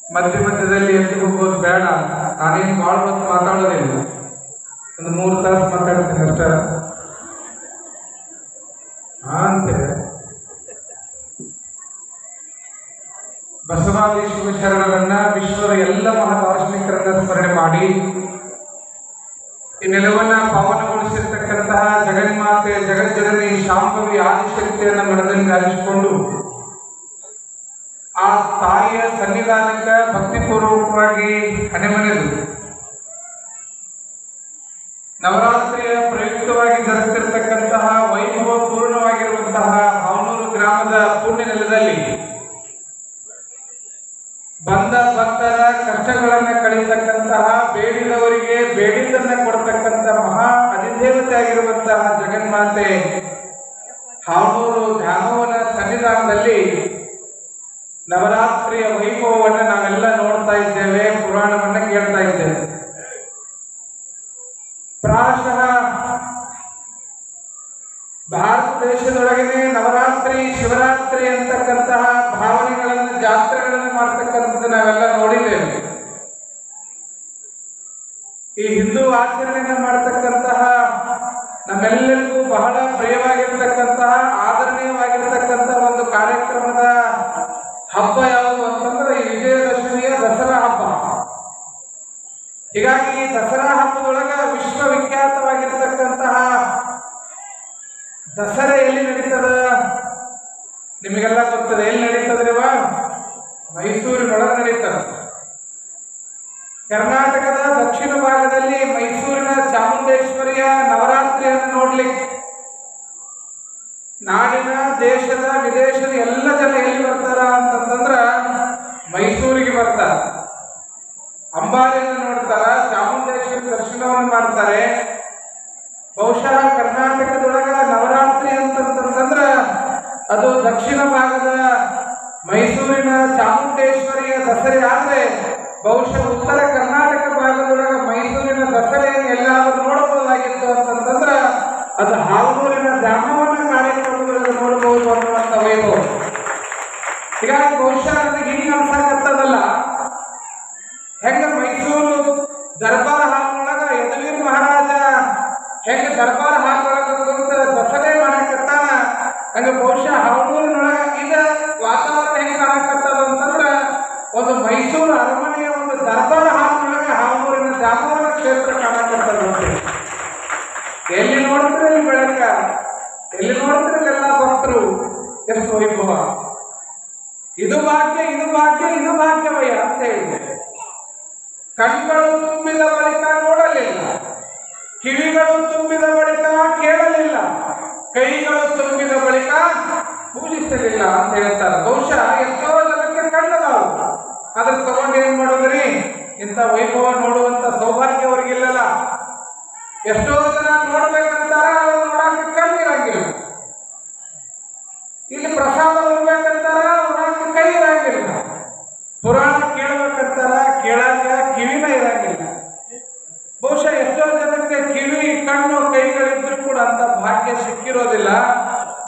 ಮಧ್ಯದಲ್ಲಿ ಎದ್ದು ಹೋಗೋದು ಬೇಡ. ನಾನೇನು ಭಾಳ ಹೊತ್ತು ಮಾತಾಡೋದಿಲ್ಲ, ಒಂದು 3 ತಾಸು ಮಾತಾಡ್ತೀನಿ ಅಷ್ಟ ಅಂತೇಳಿ ಬಸವಾದೀಶ್ವರ ಶರಣರನ್ನ, ವಿಶ್ವದ ಎಲ್ಲ ಮಹಾದಾರ್ಶನಿಕರನ್ನ ಸ್ಮರಣೆ ಮಾಡಿ ಈ ನೆಲವನ್ನ ಪಾವನಗೊಳಿಸಿರ್ತಕ್ಕಂತಹ ಜಗನ್ಮಾತೆ ಜಗಜ್ಜನನಿ ಶಾಂಭವಿ ಆದಿಶಕ್ತಿಯನ್ನು ಮನದಲ್ಲಿ ಆ ತಾಯಿಯ ಸನ್ನಿಧಾನಕ್ಕೆ ಭಕ್ತಿಪೂರ್ವಕವಾಗಿ ಹಣೆಮನೆದು ನವರಾತ್ರಿಯ ಪ್ರಯುಕ್ತವಾಗಿ ಜರುಗುತ್ತಿರತಕ್ಕಂತಹ ವೈಭವ ಪೂರ್ಣವಾಗಿರುವಂತಹ ಹಾವನೂರು ಗ್ರಾಮದ ಪುಣ್ಯ ನೆಲದಲ್ಲಿ ಬಂದ ಭಕ್ತರ ಕಷ್ಟಗಳನ್ನ ಕಳೆಯತಕ್ಕಂತಹ, ಬೇಡಿದವರಿಗೆ ಬೇಡಿದ್ದನ್ನ ಕೊಡತಕ್ಕಂಥ ಮಹಾ ಅಧಿದೇವತೆ ಆಗಿರುವಂತಹ ಜಗನ್ಮಾತೆ ಹಾವನೂರು ಧ್ಯಾನವನ ಸನ್ನಿಧಾನದಲ್ಲಿ ನವರಾತ್ರಿಯ ವೈಭವವನ್ನು ನಾವೆಲ್ಲ ನೋಡ್ತಾ ಇದ್ದೇವೆ, ಪುರಾಣವನ್ನ ಕೇಳ್ತಾ ಇದ್ದೇವೆ. ಪ್ರಾಯಶಃ ಭಾರತ ದೇಶದೊಳಗನೆ ನವರಾತ್ರಿ, ಶಿವರಾತ್ರಿ ಅಂತಕ್ಕಂತಹ ಭಾವನೆಗಳನ್ನು, ಜಾತ್ರೆಗಳನ್ನು ಮಾಡ್ತಕ್ಕಂಥದ್ದು ನಾವೆಲ್ಲ ನೋಡಿದ್ದೇವೆ. ಈ ಹಿಂದೂ ಆಚರಣೆಯನ್ನು ಮಾಡತಕ್ಕಂತಹ ನಮ್ಮೆಲ್ಲರಿಗೂ ಬಹಳ ಪ್ರಿಯವಾಗಿರ್ತಕ್ಕಂತಹ, ಆದರಣೀಯವಾಗಿರ್ತಕ್ಕಂತಹ ಒಂದು ಕಾರ್ಯಕ್ರಮದ ಹಬ್ಬ ಯಾವುದು ಅಂತಂದ್ರೆ ಈ ವಿಜಯದಶಮಿಯ ದಸರಾ ಹಬ್ಬ. ಹೀಗಾಗಿ ಈ ದಸರಾ ಹಬ್ಬದೊಳಗ ವಿಶ್ವವಿಖ್ಯಾತವಾಗಿರ್ತಕ್ಕಂತಹ ದಸರಾ ಎಲ್ಲಿ ನಡೀತದ ನಿಮಗೆಲ್ಲ ಗೊತ್ತದೆ. ಎಲ್ಲಿ ನಡೀತದ್ರಿವ? ಮೈಸೂರಿನೊಳಗೆ ನಡೀತದ. ಕರ್ನಾಟಕದ ದಕ್ಷಿಣ ಭಾಗದಲ್ಲಿ ಮೈಸೂರಿನ ಚಾಮುಂಡೇಶ್ವರಿಯ ನವರಾತ್ರಿಯನ್ನು ನೋಡ್ಲಿಕ್ಕೆ ನಾಡಿನ, ದೇಶದ, ವಿದೇಶದ ಎಲ್ಲ ಜನ ಎಲ್ಲಿ ಬರ್ತಾರ ಅಂತಂದ್ರ ಮೈಸೂರಿಗೆ ಬರ್ತಾರ. ಅಂಬಾರಿಯನ್ನು ನೋಡ್ತಾರ, ಚಾಮುಂಡೇಶ್ವರಿ ದರ್ಶನವನ್ನು ಮಾಡ್ತಾರೆ. ಬಹುಶಃ ಕರ್ನಾಟಕದೊಳಗ ನವರಾತ್ರಿ ಅಂತಂತಂದ್ರ ಅದು ದಕ್ಷಿಣ ಭಾಗದ ಮೈಸೂರಿನ ಚಾಮುಂಡೇಶ್ವರಿಯ ದಸರೆ ಆದ್ರೆ, ಬಹುಶಃ ಉತ್ತರ ಕರ್ನಾಟಕ ಭಾಗದೊಳಗ ಮೈಸೂರಿನ ದಸರೆಯನ್ನು ಎಲ್ಲಾದ್ರೂ ನೋಡಬಹುದಾಗಿತ್ತು ಅಂತಂತಂದ್ರ ಅದು ಹಾವನೂರಿನ ದ್ಯಾಮವ್ವನ ಕಾರ್ಯಕ್ರಮದೊಳಗೆ ನೋಡಬಹುದು ಅನ್ನುವಂಥ ವೈಭವ. ಹೀಗಾಗಿ ಬಹುಶಃ ನನಗೆ ಹಿಂಗೆ ಅನ್ಸಕತ್ತದಲ್ಲ, ಹೆಂಗ ಮೈಸೂರು ದರ್ಬಾರ್ ಹಾಲ್ನೊಳಗ ಯದುವೀರ್ ಮಹಾರಾಜ ಹೆಂಗ ದರ್ಬಾರ್ ಹಾಲ್ನೊಳಗ ದಸರೆ ಮಾಡಕತ್ತಾನ, ಹಂಗ ಬಹುಶಃ ಹಾವನೂರಿನೊಳಗ ಇದ ವಾತಾವರಣ ಹೆಂಗ ಕಾಣಕತ್ತದ ಅಂತಂದ್ರ ಒಂದು ಮೈಸೂರು ಅರಮನೆಯ ಒಂದು ದರ್ಬಾರ್ ಹಾಲ್ನೊಳಗ ಹಾವನೂರಿನ ದ್ಯಾಮವ್ವನ ಕ್ಷೇತ್ರ ಕಾಣಕತ್ತದ. ಎಲ್ಲಿ ನೋಡಿದ್ರೆ ಇಲ್ಲಿ ಬೆಳಕ, ಎಲ್ಲಿ ನೋಡಿದ್ರೆ ಎಲ್ಲ ಭಕ್ತರು, ಎಷ್ಟು ವೈಭವ. ಇದು ಭಾಗ್ಯ, ಇದು ಭಾಗ್ಯ, ಇದು ಭಾಗ್ಯವಯ್ಯ ಅಂತ ಹೇಳಿದೆ. ಕಣ್ಗಳು ತುಂಬಿದ ಬಳಿಕ ನೋಡಲಿಲ್ಲ, ಕಿವಿಗಳು ತುಂಬಿದ ಬಳಿಕ ಕೇಳಲಿಲ್ಲ, ಕೈಗಳು ತುಂಬಿದ ಬಳಿಕ ಪೂಜಿಸಲಿಲ್ಲ ಅಂತ ಹೇಳ್ತಾರೆ. ಬಹುಶಃ ಎಷ್ಟೋ ಜನಕ್ಕೆ ಕಣ್ಣದಾವು, ಅದ್ರ ತಗೊಂಡು ಏನ್ ಮಾಡೋದ್ರಿ, ಇಂಥ ವೈಭವ ನೋಡುವಂತ ಸೌಭಾಗ್ಯ ಅವ್ರಿಗಿಲ್ಲಲ್ಲ. ಎಷ್ಟೋ ಜನ ನೋಡ್ಬೇಕಂತಾರ, ಅವ್ರು ನೋಡಕ್ಕೆ ಕಣ್ಣಿರಂಗಿಲ್ಲ. ಇಲ್ಲಿ ಪ್ರಸಾದ ಉಣ್ಬೇಕಂತಾರ, ಉಣ್ಣಕ್ಕೆ ಕೈ ಇರಂಗಿಲ್ಲ. ಪುರಾಣ ಕೇಳಬೇಕಂತಾರ, ಕೇಳಾಕ ಕಿವಿನ ಇರಂಗಿಲ್ಲ. ಬಹುಶಃ ಎಷ್ಟೋ ಜನಕ್ಕೆ ಕಿವಿ, ಕಣ್ಣು, ಕೈಗಳಿದ್ರು ಕೂಡ ಅಂತ ಭಾಗ್ಯ ಸಿಕ್ಕಿರೋದಿಲ್ಲ.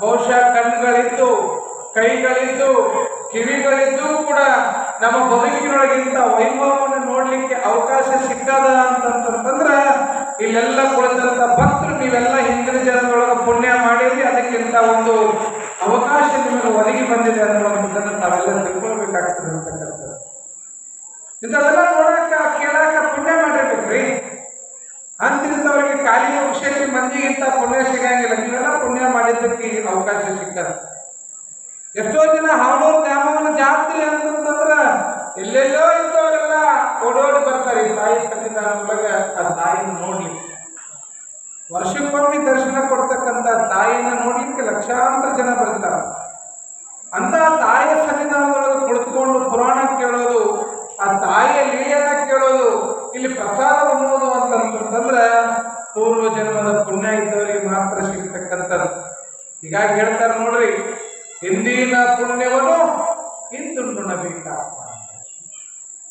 ಬಹುಶಃ ಕಣ್ಣುಗಳಿದ್ದು, ಕೈಗಳಿದ್ದು, ಕಿವಿಗಳಿದ್ದು ಕೂಡ ನಮ್ಮ ಬದುಕಿನೊಳಗಿಂತ ವೈಭವವನ್ನು ನೋಡ್ಲಿಕ್ಕೆ ಅವಕಾಶ ಸಿಕ್ಕದ ಅಂತಂತಂದ್ರ ಇಲ್ಲೆಲ್ಲ ಕುಳಿತಂತ ಭಕ್ತರು ನೀವೆಲ್ಲ ಹಿಂದಿನ ಜನದೊಳಗೆ ಪುಣ್ಯ ಮಾಡಿದ್ರಿ, ಅದಕ್ಕಿಂತ ಒಂದು ಅವಕಾಶ ನಿಮಗೆ ಒದಗಿ ಬಂದಿದೆ ಅನ್ನುವಂಥದ್ದನ್ನು ತಾವೆಲ್ಲ ತಿಳ್ಕೊಳ್ಬೇಕಾಗ್ತದೆ ಅಂತಕ್ಕಂಥದ್ದು. ಇಂಥವೆಲ್ಲ ನೋಡಾಕ, ಕೇಳಾಕ ಪುಣ್ಯ ಮಾಡಿರ್ಬೇಕ್ರಿ. ಅಂತಿಂತವ್ರಿಗೆ ಖಾಲಿ ವಿಷಯಕ್ಕೆ ಮಂದಿಗಿಂತ ಪುಣ್ಯ ಸಿಗಂಗಿಲ್ಲ. ನೀವೆಲ್ಲ ಪುಣ್ಯ ಮಾಡಿದ್ದಕ್ಕೆ ಅವಕಾಶ ಸಿಕ್ಕದ. ಎಷ್ಟೋ ಜನ ಹಾವನೂರು ದ್ಯಾಮವ್ವನ ಜಾತ್ರೆ ಅಂತಂದ್ರ ಎಲ್ಲೆಲ್ಲೋ ಇದ್ದವರೆಲ್ಲ ಓಡೋಡಿ ಬರ್ತಾರೆ ಈ ತಾಯಿ ಸನ್ನಿಧಾನದೊಳಗ ಆ ತಾಯಿನ ನೋಡ್ಲಿಕ್ಕೆ. ವರ್ಷಕ್ಕೊಮ್ಮೆ ದರ್ಶನ ಕೊಡ್ತಕ್ಕಂಥ ತಾಯಿನ ನೋಡ್ಲಿಕ್ಕೆ ಲಕ್ಷಾಂತರ ಜನ ಬರ್ತಾರೆ. ಅಂತ ತಾಯಿಯ ಸನ್ನಿಧಾನದೊಳಗೆ ಕುಳಿತುಕೊಂಡು ಪುರಾಣ ಕೇಳೋದು, ಆ ತಾಯಿಯ ಲೀಲೆಯನ್ನ ಕೇಳೋದು, ಇಲ್ಲಿ ಪ್ರಸಾದ ಉಣ್ಣೋದು ಅಂತಂತಂದ್ರ ಪೂರ್ವ ಜನ್ಮದ ಪುಣ್ಯ ಇದ್ದವರಿಗೆ ಮಾತ್ರ ಸಿಗ್ತಕ್ಕಂಥದ್ದು. ಹೀಗಾಗಿ ಹೇಳ್ತಾರೆ ನೋಡ್ರಿ, ಹಿಂದಿನ ಪುಣ್ಯವನ್ನು ಹಿಂದುಂಡುಣಬೇಕ.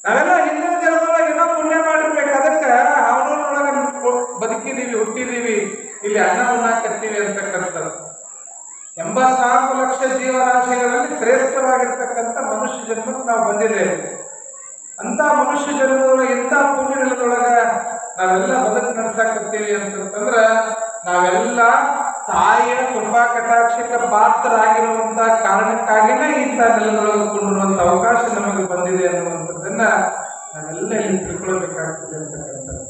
ನಾವೆಲ್ಲ ಹಿಂದಿನ ಜನ್ಮದೊಳಗೆ ಏನೋ ಪುಣ್ಯ ಮಾಡಿರ್ಬೇಕು. ಅದಕ್ಕೆ ಹಾವನೂರಿನೊಳಗೆ ಬದುಕಿದೀವಿ, ಹುಟ್ಟಿದೀವಿ, ಇಲ್ಲಿ ಅನ್ನ ಉಣ್ಣಾಕತ್ತೀವಿ ಅಂತಕ್ಕಂಥದ್ದು. 84 ಲಕ್ಷ ಜೀವರಾಶಿಗಳಲ್ಲಿ ಶ್ರೇಷ್ಠವಾಗಿರ್ತಕ್ಕಂಥ ಮನುಷ್ಯ ಜನ್ಮಕ್ಕೆ ನಾವು ಬಂದಿದ್ದೇವೆ. ಮನುಷ್ಯ ಜನ್ಮದೊಳಗೆ ಇಂಥ ಪುಣ್ಯ ನೆಲದೊಳಗ ನಾವೆಲ್ಲ ಬದುಕು ನಡೆಸಾಕತ್ತೀವಿ ಅಂತಂದ್ರ ನಾವೆಲ್ಲ ತಾಯಿಯ ಕೃಪಾ ಕಟಾಕ್ಷಕ ಪಾತ್ರರಾಗಿರುವಂತ ಕಾರಣಕ್ಕಾಗಿನೇ ಇಂಥ ನೆಲದೊಳಗೆ ಕೊಂಡಿರುವಂತ ಅವಕಾಶ ನಮಗೆ ಬಂದಿದೆ ಅನ್ನುವಂಥದ್ದನ್ನ ನಾವೆಲ್ಲ ಇಲ್ಲಿ ತಿಳ್ಕೊಳ್ಬೇಕಾಗ್ತದೆ ಅಂತಕ್ಕಂಥದ್ದು.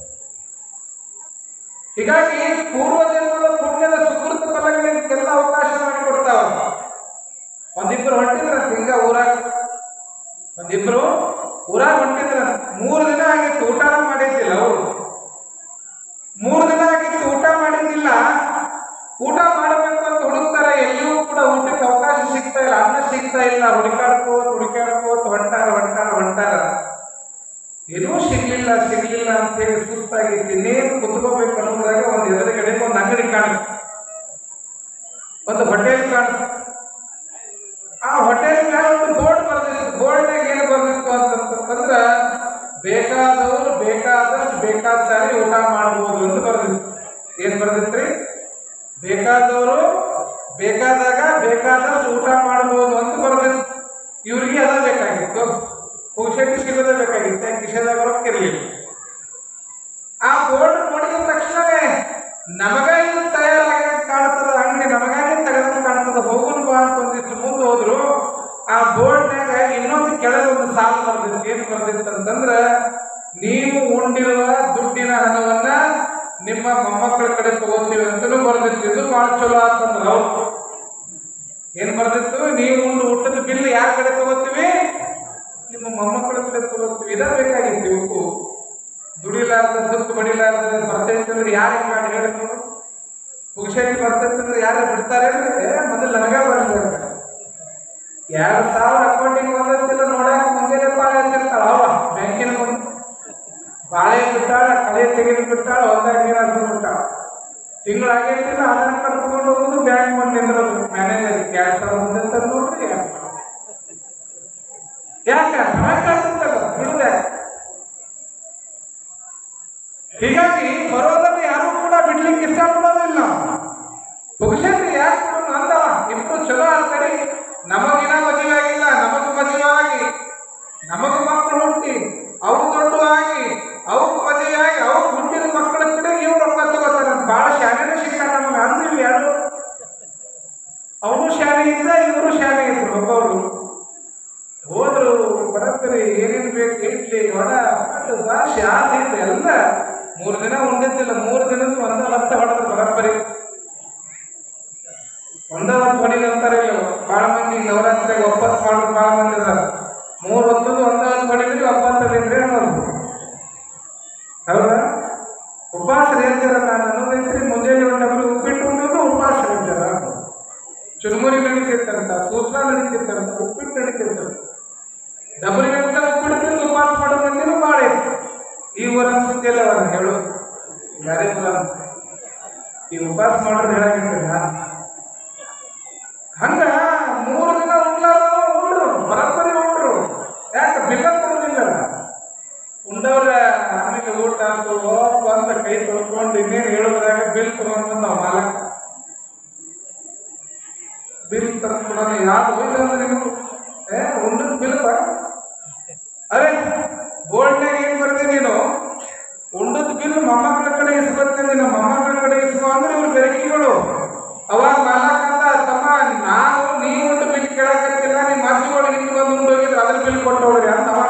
ಹೀಗಾಗಿ ಪೂರ್ವ ಜನ್ಮದ ಪುಣ್ಯದ ಸುಕೃತ ಫಲಗಳಿಗೆಲ್ಲ ಅವಕಾಶ ಮಾಡಿಕೊಡ್ತಾವ. ಒಂದಿಬ್ರು ಹೊಂಟಿದ್ರ ಹಿಂಗ ಒಂದಿಬ್ರು ಊರಾಗ ಹೊಂಟಿದ್ರ 3 ದಿನ ಆಗಿತ್ತು ಊಟ ಮಾಡಿದ್ದಿಲ್ಲ. ಅವರು 3 ದಿನ ಆಗಿತ್ತು ಊಟ ಮಾಡಿದ್ದಿಲ್ಲ. ಊಟ ಮಾಡಬೇಕು ಅಂತ ಹುಡುಕ್ತಾರೆ, ಎಲ್ಲಿಯೂ ಕೂಡ ಊಟಕ್ಕೆ ಅವಕಾಶ ಸಿಗ್ತಾ ಇಲ್ಲ, ಅನ್ನ ಸಿಗ್ತಾ ಇಲ್ಲ. ಹುಡುಕಾಡ್ಕೋತ ಹೊಂಟಾರ. ಏನೂ ಸಿಗ್ಲಿಲ್ಲ ಅಂತ ಹೇಳಿ ಸುಸ್ತಾಗಿ ಇನ್ನೇನು ಕುತ್ಕೋಬೇಕು ಅನ್ನೋದ್ರಾಗ ಒಂದು ಎದುರುಗಡೆ ಒಂದು ಅಂಗಡಿ ಕಾಣುತ್ತೆ, ಒಂದು ಹೋಟೆಲ್ ಕಾಣುತ್ತೆ. ಆ ಹೋಟೆಲ್ ಮೇಲೆ ಒಂದು ಬೋರ್ಡ್ ಬರ್ದಿತ್ತು. ಬೋರ್ಡ್ನಾಗ ಏನು ಬರ್ದಿತ್ತು ಅಂತಂದ್ರ ಬೇಕಾದವರು ಬೇಕಾದಷ್ಟು ಬೇಕಾದ ಸಾರಿ ಊಟ ಮಾಡಬಹುದು ಅಂತ ಬರ್ದಿತ್ತು. ಏನ್ ಬರ್ದಿತ್ರಿ? ಬೇಕಾದವರು ಬೇಕಾದಾಗ ಬೇಕಾದಷ್ಟು ಊಟ ಮಾಡಬಹುದು ಅಂತ ಬರ್ದಿತ್ತು. ಇವ್ರಿಗೆ ಅದ ಬೇಕಾಗಿತ್ತು, ಪುಕ್ಷಟಿ ಸಿಗೋದೇ ಬೇಕಾಗಿತ್ತು, ಕಿಶೆದಾಗ ರೊಕ್ಕ ಇರಲಿಲ್ಲ. ಆ ಬೋರ್ಡ್ ನೋಡಿದ ತಕ್ಷಣವೇ ನಮಗ ಇದು ತಯಾರಾಗಿ ಕಾಣ್ತದ, ಅಂಗಡಿ ನಮಗಾಗಿ ತೆಗೆದಂಗೆ ಕಾಣ್ತದ, ಹೋಗುನ್ ಬಾ ಅಂತ ಒಂದಿಷ್ಟು ಮುಂದೆ ಹೋದ್ರು. ಆ ಬೋರ್ಡ್ನಾಗ ಇನ್ನೊಂದು ಕೆಳಗೆ ಒಂದು ಸಾಲು ಬರ್ದಿತ್ತು. ಏನು ಬರ್ದಿತ್ತು ಅಂತಂದ್ರ ನೀವು ಉಂಡಿರುವ ದುಡ್ಡಿನ ಹಣವನ್ನ ನಿಮ್ಮ ಮೊಮ್ಮಕ್ಕಳ ಕಡೆ ತಗೋತೀವಿ ಅಂತಲೂ ಬರ್ದಿತ್ತು. ಇದು ಬಹಳ ಚಲೋ ಅಂತಂದ್ರ ಅವ್ರು ಏನ್ ಬರ್ದಿತ್ತು? ನೀವು ಉಂಡು ಊಟದ ಬಿಲ್ ಯಾರ ಕಡೆ ತಗೋತೀವಿ? ನಿಮ್ಮ ಮೊಮ್ಮಕ್ಕಳ ಕಡೆ ತಗೋತೀವಿ. ಇದ ಬೇಕಾಗಿತ್ತು. ಇವಕ್ಕೂ ದುಡಿಲಾರ್ದ ದುಡ್ಡು ಬಡಿಲಾರ್ದ ಬರ್ತೈತೆ ಅಂದ್ರೆ ಯಾರು ಮಾಡಿ ಹೇಳಿ ನೋಡು. ಪುಕ್ಷಟಿ ಬರ್ತೈತೆ ಅಂದ್ರೆ ಯಾರು ಬಿಡ್ತಾರೆ? ಮೊದಲು ನನಗ ಬರ್ತಾರೆ. 2,000 ಅಕೌಂಟಿಗೆ ಬಂದಿಲ್ಲ ನೋಡಕ್ ಮುಂಜಾನೆ ಪಾಳೆ ಹಚ್ಚಿರ್ತಾಳ. ಅವ ಬ್ಯಾಂಕಿನ ಮುಂದೆ ಬಾಳೆ ಬಿಟ್ಟಾಳ, ಕಳೆ ತೆಗೆದು ಬಿಟ್ಟಾಳ, ಒಂದಾಗ ನೀರು ಹಾಕಿ ಬಿಟ್ಟಾಳ. ತಿಂಗಳಾಗೈತಿಲ್ಲ, ಆಧಾರ್ ಕಾರ್ಡ್ ತಗೊಂಡು ಹೋಗುದು, ಬ್ಯಾಂಕ್ ಬಂದು ನಿಂದ್ರೋದು. ಮ್ಯಾನೇಜರ್ 2,000 ಮುಂದೆ ತಂದು ನೋಡ್ರಿ ಯಾಕೆ ಬಿಡುದೆ. ಹೀಗಾಗಿ ಬರೋದನ್ನು ಯಾರು ಕೂಡ ಬಿಡ್ಲಿಕ್ಕೆ ಇಷ್ಟಪಡೋದಿಲ್ಲ. ಪುಕ್ಷಟಿ ಯಾಕೆ ಅಂದವ ಇಷ್ಟು ಚಲೋ ಅಂತೇಳಿ ನಮಗಿನ ಮದುವೆ ಆಗಿಲ್ಲ, ನಮಗೂ ಮದುವೆ ಆಗಿ ನಮಗೂ ಮಕ್ಕಳು ಹುಟ್ಟಿ ಅವ್ರು ದೊಡ್ಡವಾಗಿ ಅವ್ರು ಮದುವೆ ಆಗಿ ಅವ್ರು ಹುಟ್ಟಿದ ಮಕ್ಕಳ ಕಡೆ ಇವ್ರು ರೊಕ್ಕ ತಗೋತಾರ. ಬಹಳ ಶಾಲೆನೇ ಸಿಗ್ತಾರ ನಮಗೆ. ಅಂದಿಲ್ಲ ಯಾರು? ಅವನು ಶಾಲೆ ಇದ್ದ, ಇವರು ಶಾಲೆ ಇದ್ರು. ಒಬ್ಬವರು ಹೋದ್ರು ಬರತ್ತರಿ, ಏನೇನು ಬೇಕು ಇಡ್ಲಿ ವಡ ಪಟ್ಟು ಭಾಷೆ ಆದಿತ್ತು ಎಲ್ಲ. 3 ದಿನ ಉಂಡಿದ್ದಿಲ್ಲ. 3 ದಿನದ ಒಂದ ಹೊತ್ತ ಹೊಡೆದ್ರು ಬರಬ್ಬರಿ. ಒಂದ ಹೊತ್ತು ಹೊಡಿಲಿ ಅಂತಾರೆ. ಬಹಳ ಮಂದಿ ನವರಾತ್ರಿ ಒಪ್ಪತ್ತು ಮಾಡೋದು ಬಹಳ ಮಂದಿ ಇದಾರ. 3 ಹೊತ್ತದ್ದು ಒಂದ ಹೊತ್ತು ಹೊಡಿದ್ರಿ, 9 ದಿನ ಅನ್ನೋದು. ಹೌದಾ? ಉಪವಾಸ ಹೇಳ್ತಾರ. ನಾನು ಅನ್ನೋದೈತ್ರಿ, ಮುಂಜಾನೆ ಉಂಡವರು ಉಪ್ಪಿಟ್ಟು ಉಂಡೋದು ಉಪವಾಸ ಹೇಳ್ತಾರ. ಚುರುಮುರಿ ನಡೀತಿರ್ತಾರಂತ, ಸೂಸ್ನ ನಡೀತಿರ್ತಾರಂತ, ಉಪ್ಪಿಟ್ಟು ನಡೀತಿರ್ತಾರ. ಡಬಲ್ ಗಂಟೆ ಉಪ್ಪಿಟ್ಟು ಉಪವಾಸ ಮಾಡೋ ಮಂದಿನೂ ಭಾಳ ಇತ್ತು. ಈ ಊರನ್ನ ಸುದ್ದಿ ಎಲ್ಲ ಅವ್ರನ್ನ ಹೇಳೋದು ಯಾರೇ ಊರ ಈ ಉಪವಾಸ ಮಾಡೋದು ಹೇಳಾಗಿರ್ತೀನಿ ನಾನು. ಹಂಗ 3 ದಿನ ಉಂಡ್ರು ಬರಬ್ಬರಿ ಉಂಡ್ರು. ಯಾಕೆ ಬಿಲ್ಲ ಕೊಡೋದಿಲ್ಲ. ಉಂಡವ್ರ ಆಮೇಲೆ ಊಟ ಅಂತ ಕೈ ತೊಳ್ಕೊಂಡು ಇನ್ನೇನು ಹೇಳೋದ್ರಾಗ ಬಿಲ್ ತಗೊಂಡು ನಾವು ಮಾಲಕ ಬಿಲ್ ತಂದ್ಕೊಡೋಣ. ಯಾವ್ದು ಹೋಯ್ತಂದ್ರೆ ನೀವು ಉಂಡದ ಬಿಲ್ ಅರೆ ಬೋರ್ಡ್ನಾಗ ಏನ್ ಬರ್ದೆ ನೀನು? ಉಂಡದ ಬಿಲ್ ಮೊಮ್ಮಕ್ಕಳ ಕಡೆ ಇಸ್ಬತ್ತೆ, ನಿನ್ನ ಮೊಮ್ಮಕ್ಕಳ ಕಡೆ ಇಸ್ಕೋ ಅಂದ್ರೆ ಇವ್ರು ಬೆರಕಿಗಳು. ಅವಾಗ ಮಾಲಕಂದ, ತಮ್ಮ ನಾನು ನೀ ಉಂಡು ಬಿಲ್ ಕೇಳಕತ್ತಿಲ್ಲ, ನಿಮ್ಮ ಅಜ್ಜಿಗಳು ಹಿಂಗೆ ಬಂದು ಉಂಡು ಹೋಗಿದ್ರೆ ಅದ್ರ ಬಿಲ್ ಕೊಟ್ಟು ಹೋಗ್ರಿ ಅಂತ ಅವ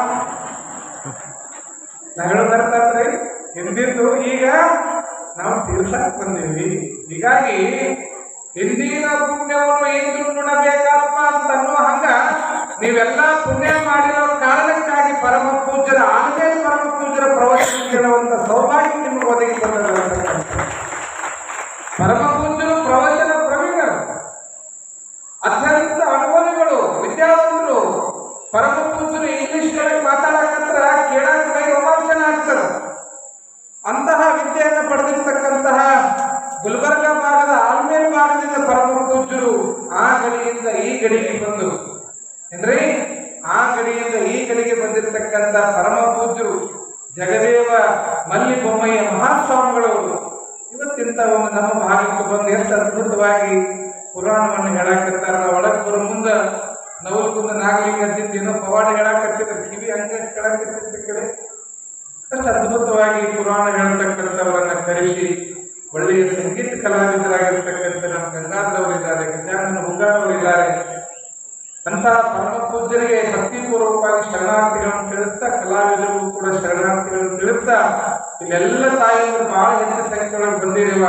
ನಾ ಹೇಳೋದರ್ತಾರ್ರಿ. ಹಿಂದಿದ್ದು ಈಗ ನಾವು ತೀರ್ಸಕ್ ಬಂದೀವಿ. ಹೀಗಾಗಿ ಹಿಂದಿನ ಪುಣ್ಯವನ್ನು ಇಂದು ನುಡಬೇಕಪ್ಪ ಅಂತ ಅನ್ನೋ ಹಂಗ ನೀವೆಲ್ಲ ಪುಣ್ಯ ಮಾಡಿರೋ ಕಾರಣಕ್ಕಾಗಿ ಪರಮ ಪೂಜ್ಯರ ಆನ್ಲೈನ್ ಪರಮ ಪೂಜ್ಯರ ಪ್ರವಚನ ಕೇಳುವಂತ ಸೌಭಾಗ್ಯ ನಿಮಗೆ ಒದಗಿ ಬಂದ. ಪರಮ ಪೂಜ್ಯರು ಪ್ರವಚನ ಪ್ರವೀಣರು, ಅತ್ಯಂತ ಅನುಭವಿಗಳು, ವಿದ್ಯಾವಂತರು. ಪರಮ ಪೂಜ್ಯರು ಇಂಗ್ಲಿಷ್ ಕಡೆ ಮಾತಾಡಕಂದ್ರ ಕೇಳಕ್ ಕೈ ರೋಮಾಂಚನ ಆಗ್ತದ. ಅಂತಹ ವಿದ್ಯೆಯನ್ನು ಪಡೆದಿರ್ತಕ್ಕಂತಹ ಗುಲ್ಬರ್ಗ ಭಾಗದ ಆಲ್ಮೇಲ್ ಭಾಗದಿಂದ ಪರಮ ಪೂಜ್ಯರು ಆ ಗಡಿಯಿಂದ ಈ ಗಡಿಗೆ ಬಂದು ಅಂದ್ರೆ ಆ ಗಡಿಯಿಂದ ಈ ಗಡಿಗೆ ಬಂದಿರತಕ್ಕಂಥ ಪರಮ ಪೂಜ್ಯರು ಜಗದೇವ ಮಲ್ಲಿ ಬೊಮ್ಮಯ್ಯ ಮಹಾಸ್ವಾಮಿಗಳವರು ಇವತ್ತಿಂತ ಒಂದು ನಮ್ಮ ಭಾಗಕ್ಕೆ ಬಂದು ಎಷ್ಟು ಅದ್ಭುತವಾಗಿ ಪುರಾಣವನ್ನು ಹೇಳಾಕತ್ತಾರ. ಒಳಗೆ ಬರೋ ಮುಂದೆ ನವಲ್ಗುಂದ ನಾಗಲಿಂಗ ಜಿದ್ದೇನೋ ಪವಾಡ ಹೇಳಾಕತ್ತಿದ್ರು. ಕಿವಿ ಹಂಗೆ ಕೇಳಾಕತ್ತಿದ್ದ ಕಡೆ ಅಷ್ಟು ಅದ್ಭುತವಾಗಿ ಪುರಾಣ ಹೇಳ್ತಕ್ಕಂಥವರನ್ನ ಕರೆಸಿ ಒಳ್ಳೆಯ ಸಂಗೀತ ಕಲಾವಿದರಾಗಿರ್ತಕ್ಕಂಥ ನಮ್ಮ ಗಂಗಾಧರವರಿದ್ದಾರೆ, ಗಜಾನನ ಹುಂಗಾರವರಿದ್ದಾರೆ. ಅಂತಹ ಪರಮ ಪೂಜ್ಯರಿಗೆ ಭಕ್ತಿಪೂರ್ವಕವಾಗಿ ಶರಣಾರ್ಥಿಗಳನ್ನು ತಿಳಿಸ್ತಾ, ಕಲಾವಿದರಿಗೂ ಕೂಡ ಶರಣಾರ್ಥಿಗಳನ್ನು ತಿಳಿಸ್ತಾ, ಇಲ್ಲೆಲ್ಲ ತಾಯಿಯವರು ಬಹಳ ಹೆಚ್ಚು ಸಂಖ್ಯೆಯೊಳಗೆ ಬಂದಿರುವ